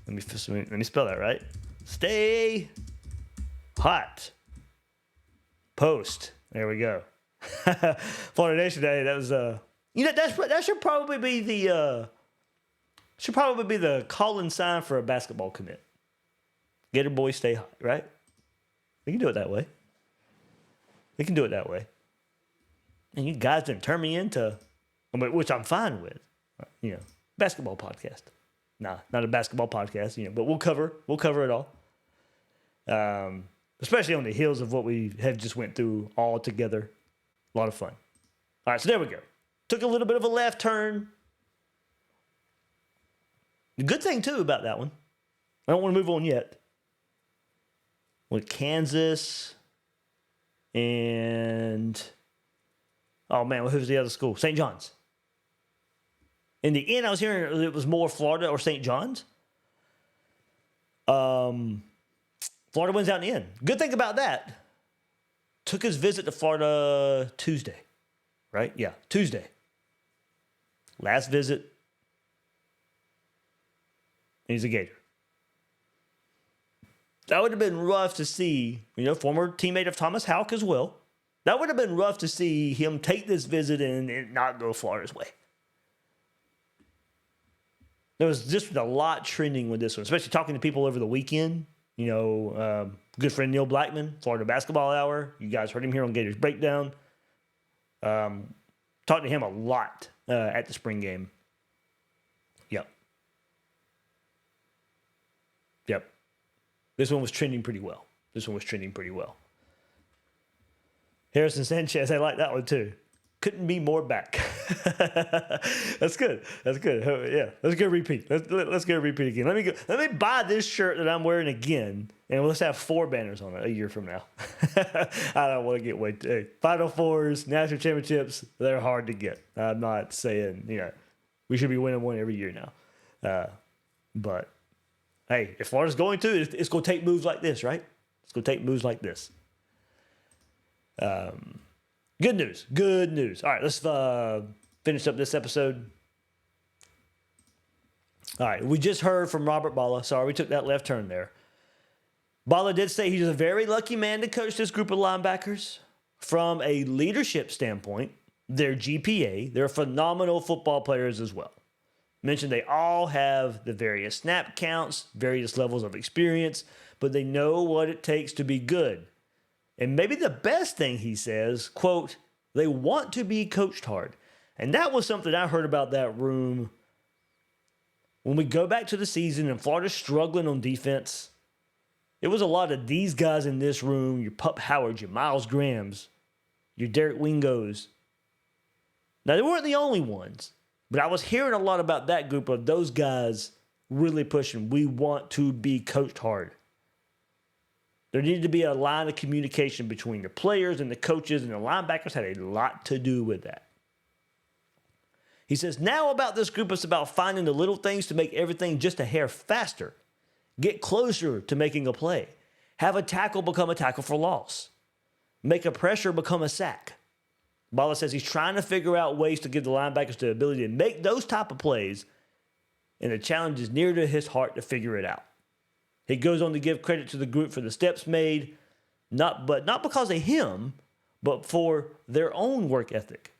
let me spell that right. Stay hot. Post. There we go. Florida Nation Day. That was that should probably be the calling sign for a basketball commit. Gator boys stay hot, right? We can do it that way. And you guys didn't turn me into, which I'm fine with, basketball podcast. Nah, not a basketball podcast, but we'll cover it all. Especially on the heels of what we have just went through all together. A lot of fun. All right, so there we go. Took a little bit of a left turn. The good thing, too, about that one, I don't want to move on yet, with Kansas and, oh, man, who's the other school? St. John's. In the end, I was hearing it was more Florida or St. John's. Florida wins out in the end. Good thing about that, took his visit to Florida Tuesday, right? Yeah, Tuesday. Last visit. And he's a Gator. That would have been rough to see, former teammate of Thomas Houck as well. That would have been rough to see him take this visit and not go Florida's way. There was just a lot trending with this one, especially talking to people over the weekend. Good friend Neil Blackman, Florida Basketball Hour. You guys heard him here on Gators Breakdown. Talked to him a lot at the spring game. Yep. This one was trending pretty well. Harrison Sanchez, I like that one too. Couldn't be more back. That's good. Yeah, let's go repeat. Let's go repeat again. Let me buy this shirt that I'm wearing again, and let's have 4 banners on it a year from now. I don't want to get way too. Final Fours, national championships, they're hard to get. I'm not saying we should be winning one every year now, but hey, if Florida's going to, it's going to take moves like this, right? It's going to take moves like this. Good news. All right, let's finish up this episode. All right, we just heard from Robert Bala. Sorry, we took that left turn there. Bala did say he's a very lucky man to coach this group of linebackers. From a leadership standpoint, their GPA, they're phenomenal football players as well. Mentioned they all have the various snap counts, various levels of experience, but they know what it takes to be good. And maybe the best thing he says, quote, they want to be coached hard. And that was something I heard about that room. When we go back to the season and Florida's struggling on defense, it was a lot of these guys in this room, your Pup Howards, your Miles Grahams, your Derek Wingos. Now, they weren't the only ones. But I was hearing a lot about that group of those guys really pushing. We want to be coached hard. There needed to be a line of communication between the players and the coaches, and the linebackers had a lot to do with that. He says, now about this group, it's about finding the little things to make everything just a hair faster. Get closer to making a play. Have a tackle become a tackle for loss. Make a pressure become a sack. Bala says he's trying to figure out ways to give the linebackers the ability to make those type of plays, and the challenge is near to his heart to figure it out. He goes on to give credit to the group for the steps made, not because of him, but for their own work ethic.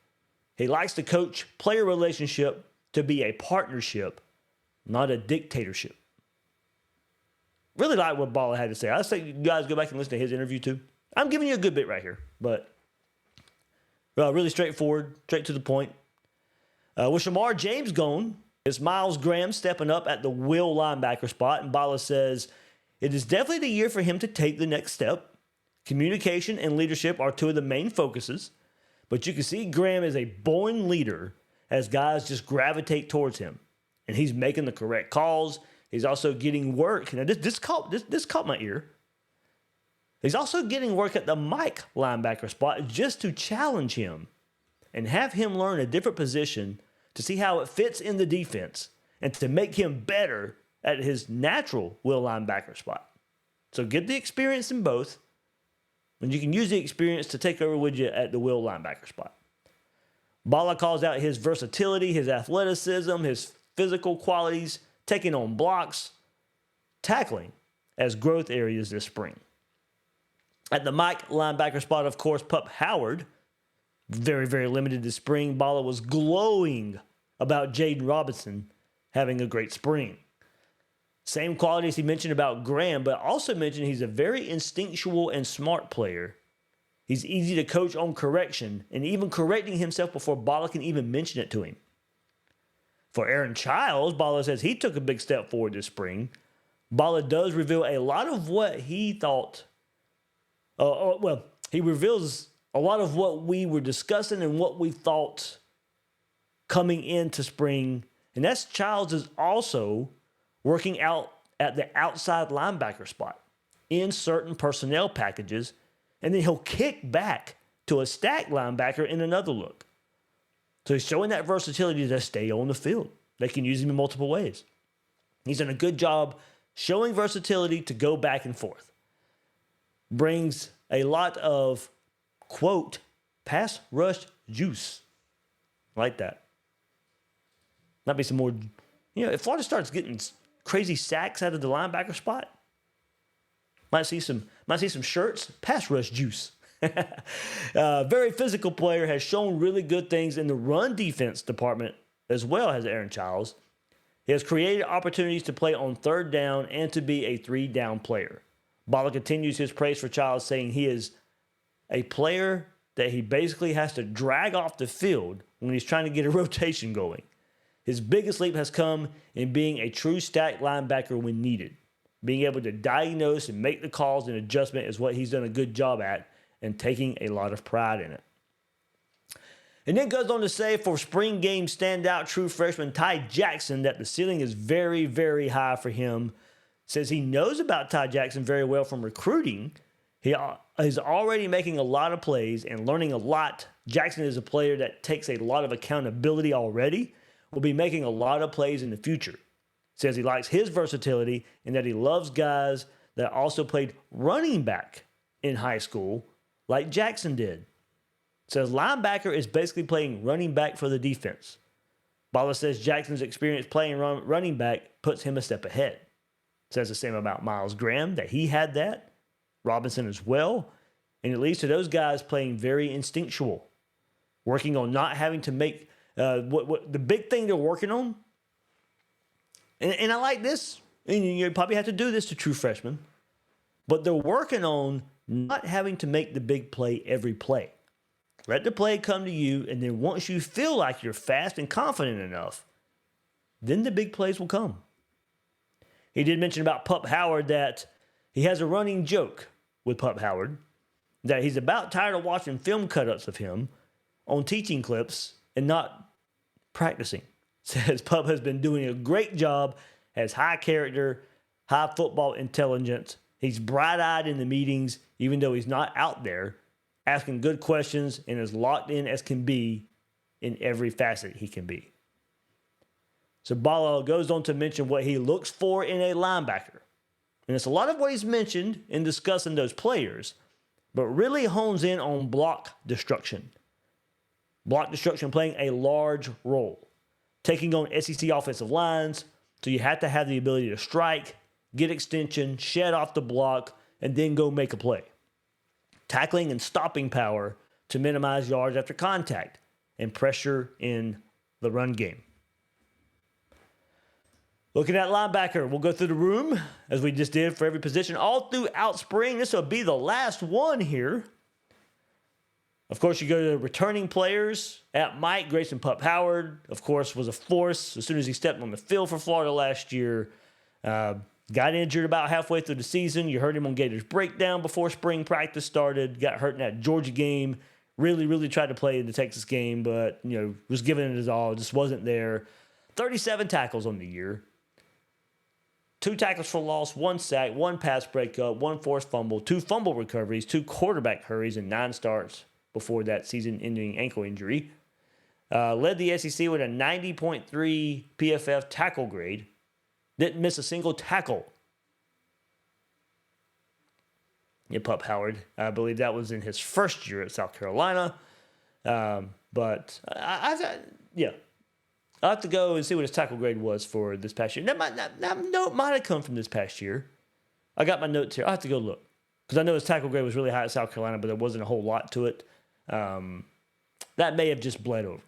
He likes the coach-player relationship to be a partnership, not a dictatorship. Really like what Bala had to say. I say you guys go back and listen to his interview too. I'm giving you a good bit right here, but really straightforward, straight to the point. With Shamar James gone, it's Miles Graham stepping up at the will linebacker spot, and Bala says it is definitely the year for him to take the next step. Communication and leadership are two of the main focuses, but you can see Graham is a born leader as guys just gravitate towards him, and he's making the correct calls. He's also getting work. Now, this caught my ear. He's also getting work at the Mike linebacker spot just to challenge him and have him learn a different position to see how it fits in the defense and to make him better at his natural will linebacker spot. So get the experience in both, and you can use the experience to take over with you at the will linebacker spot. Bala calls out his versatility, his athleticism, his physical qualities, taking on blocks, tackling as growth areas this spring. At the Mike linebacker spot, of course, Pup Howard, very, very limited this spring. Bala was glowing about Jaden Robinson having a great spring. Same qualities he mentioned about Graham, but also mentioned he's a very instinctual and smart player. He's easy to coach on correction, and even correcting himself before Bala can even mention it to him. For Aaron Childs, Bala says he took a big step forward this spring. Bala does reveal a lot of what he thought. He reveals a lot of what we were discussing and what we thought coming into spring. And that's Childs is also working out at the outside linebacker spot in certain personnel packages. And then he'll kick back to a stack linebacker in another look. So he's showing that versatility to stay on the field. They can use him in multiple ways. He's done a good job showing versatility to go back and forth. Brings a lot of, quote, pass rush juice. Like that. Might be some more, if Florida starts getting crazy sacks out of the linebacker spot, might see some shirts, pass rush juice. Very physical player, has shown really good things in the run defense department as well as Aaron Childs. He has created opportunities to play on third down and to be a 3-down player. Bala continues his praise for Childs, saying he is a player that he basically has to drag off the field when he's trying to get a rotation going. His biggest leap has come in being a true stack linebacker when needed. Being able to diagnose and make the calls and adjustment is what he's done a good job at, and taking a lot of pride in it. And then goes on to say for spring game standout true freshman Ty Jackson that the ceiling is very, very high for him. Says he knows about Ty Jackson very well from recruiting. He is already making a lot of plays and learning a lot. Jackson is a player that takes a lot of accountability already. Will be making a lot of plays in the future. Says he likes his versatility and that he loves guys that also played running back in high school like Jackson did. Says linebacker is basically playing running back for the defense. Bala says Jackson's experience playing running back puts him a step ahead. Says the same about Miles Graham, that he had that. Robinson as well. And it leads to those guys playing very instinctual. Working on not having to make what the big thing they're working on. And I like this. And you probably have to do this to true freshmen. But they're working on not having to make the big play every play. Let the play come to you, and then once you feel like you're fast and confident enough, then the big plays will come. He did mention about Pup Howard that he has a running joke with Pup Howard that he's about tired of watching film cut-ups of him on teaching clips and not practicing. Says Pup has been doing a great job, has high character, high football intelligence. He's bright-eyed in the meetings, even though he's not out there, asking good questions and as locked in as can be in every facet he can be. So Bala goes on to mention what he looks for in a linebacker. And it's a lot of what he's mentioned in discussing those players, but really hones in on block destruction. Block destruction playing a large role. Taking on SEC offensive lines, so you have to have the ability to strike, get extension, shed off the block, and then go make a play. Tackling and stopping power to minimize yards after contact and pressure in the run game. Looking at linebacker, we'll go through the room as we just did for every position all throughout spring. This will be the last one here. Of course, you go to the returning players. At Mike, Grayson Pup Howard, of course, was a force as soon as he stepped on the field for Florida last year. Got injured about halfway through the season. You heard him on Gators Breakdown before spring practice started. Got hurt in that Georgia game. Really tried to play in the Texas game, but was giving it his all. Just wasn't there. 37 tackles on the year. 2 tackles for loss, 1 sack, 1 pass breakup, 1 forced fumble, 2 fumble recoveries, 2 quarterback hurries, and 9 starts before that season-ending ankle injury. Led the SEC with a 90.3 PFF tackle grade. Didn't miss a single tackle. Yeah, Pup Howard. I believe that was in his first year at South Carolina. But I'll have to go and see what his tackle grade was for this past year. That might have come from this past year. I got my notes here. I'll have to go look. Because I know his tackle grade was really high at South Carolina, but there wasn't a whole lot to it. That may have just bled over.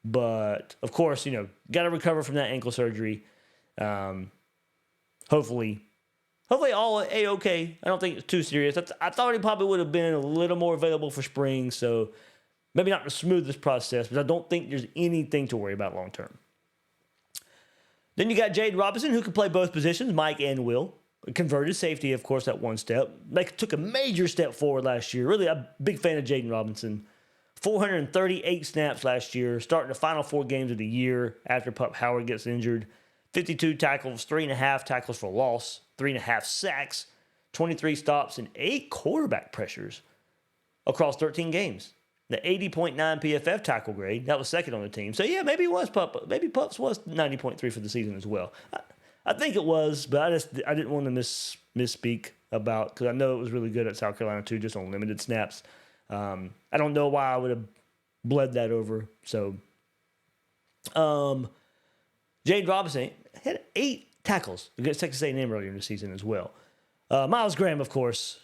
But, of course, got to recover from that ankle surgery. Hopefully all A-okay. I don't think it's too serious. I thought he probably would have been a little more available for spring, so maybe not the smoothest process, but I don't think there's anything to worry about long term. Then you got Jaden Robinson, who can play both positions, Mike and Will. Converted safety, of course, at one step. They took a major step forward last year. Really a big fan of Jaden Robinson. 438 snaps last year, starting the final 4 games of the year after Pup Howard gets injured. 52 tackles, 3.5 tackles for loss, 3.5 sacks, 23 stops, and 8 quarterback pressures across 13 games. The 80.9 PFF tackle grade, that was second on the team. So, yeah, maybe it was Pup. Maybe Pups was 90.3 for the season as well. I think it was, but I didn't want to misspeak about, because I know it was really good at South Carolina too, just on limited snaps. I don't know why I would have bled that over. So, Jade Robinson had 8 tackles against Texas A&M earlier in the season as well. Miles Graham, of course,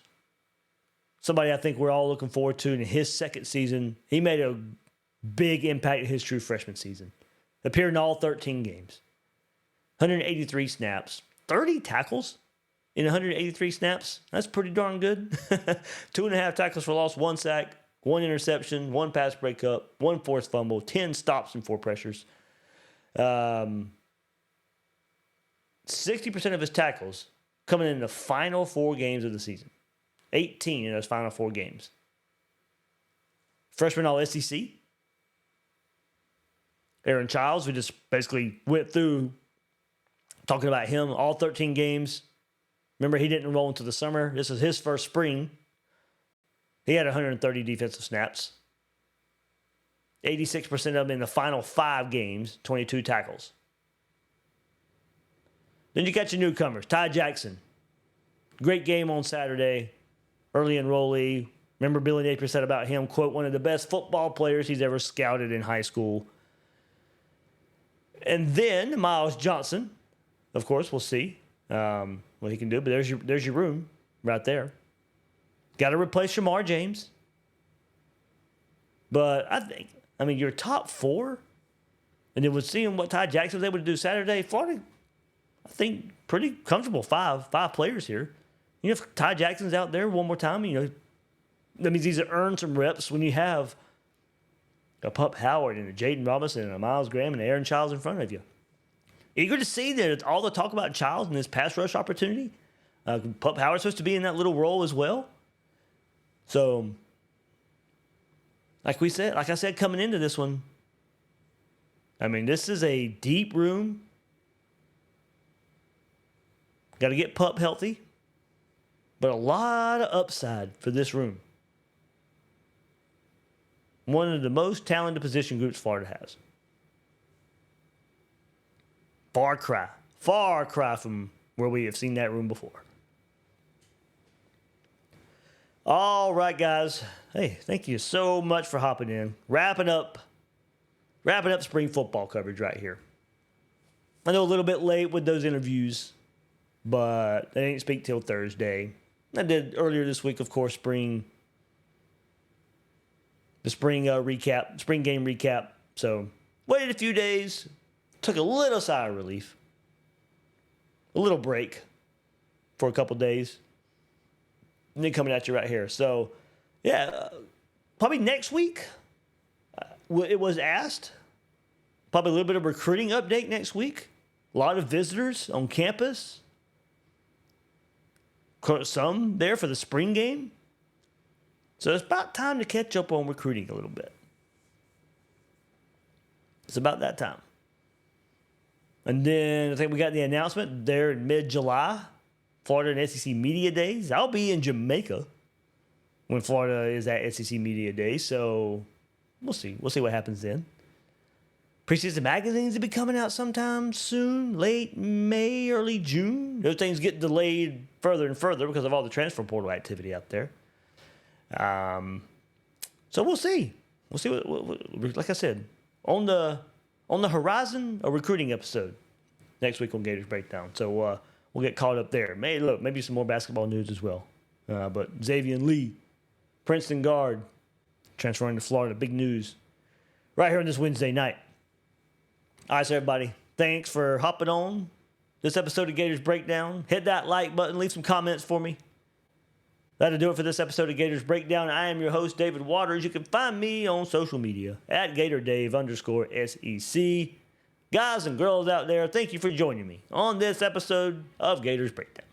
somebody I think we're all looking forward to in his second season. He made a big impact in his true freshman season. Appeared in all 13 games. 183 snaps. 30 tackles in 183 snaps. That's pretty darn good. 2.5 tackles for loss, 1 sack, 1 interception, 1 pass breakup, 1 forced fumble, 10 stops and 4 pressures. 60% of his tackles coming in the final 4 games of the season. 18 in those final 4 games. Freshman All-SEC. Aaron Childs, we just basically went through talking about him all 13 games. Remember, he didn't enroll until the summer. This is his first spring. He had 130 defensive snaps. 86% of them in the final 5 games, 22 tackles. Then you got your newcomers. Ty Jackson. Great game on Saturday. Early enrollee. Remember Billy Napier said about him, quote, one of the best football players he's ever scouted in high school. And then Miles Johnson. Of course, we'll see what he can do. But there's your room right there. Got to replace Shamar James. But your top 4, and then we're seeing what Ty Jackson was able to do Saturday. Florida, I think, pretty comfortable 5 players here. If Ty Jackson's out there one more time, that means he's earned some reps when you have a Pup Howard and a Jaden Robinson and a Miles Graham and Aaron Childs in front of you. Eager to see that it's all the talk about Childs and his pass rush opportunity. Pup Howard's supposed to be in that little role as well. So, like I said, coming into this one, this is a deep room. Got to get Pup healthy. But a lot of upside for this room. One of the most talented position groups Florida has. Far cry from where we have seen that room before. All right, guys. Hey, thank you so much for hopping in. Wrapping up spring football coverage right here. I know a little bit late with those interviews, but I didn't speak till Thursday. I did earlier this week, of course, spring game recap. So waited a few days, took a little sigh of relief, a little break for a couple days, and then coming at you right here. So, yeah, probably next week. It was asked. Probably a little bit of recruiting update next week. A lot of visitors on campus. Some there for the spring game. So it's about time to catch up on recruiting a little bit. It's about that time. And then I think we got the announcement there in mid-July. Florida and SEC Media Days. I'll be in Jamaica when Florida is at SEC Media Days. So we'll see. We'll see what happens then. Preseason magazines will be coming out sometime soon, late May, early June. Those things get delayed further and further because of all the transfer portal activity out there. So we'll see. We'll see what, like I said, on the horizon, a recruiting episode next week on Gators Breakdown. So we'll get caught up there. Maybe some more basketball news as well. But Xavier Lee, Princeton guard, transferring to Florida. Big news right here on this Wednesday night. All right, so everybody, thanks for hopping on this episode of Gators Breakdown. Hit that like button. Leave some comments for me. That'll do it for this episode of Gators Breakdown. I am your host, David Waters. You can find me on social media at GatorDave_SEC. Guys and girls out there, thank you for joining me on this episode of Gators Breakdown.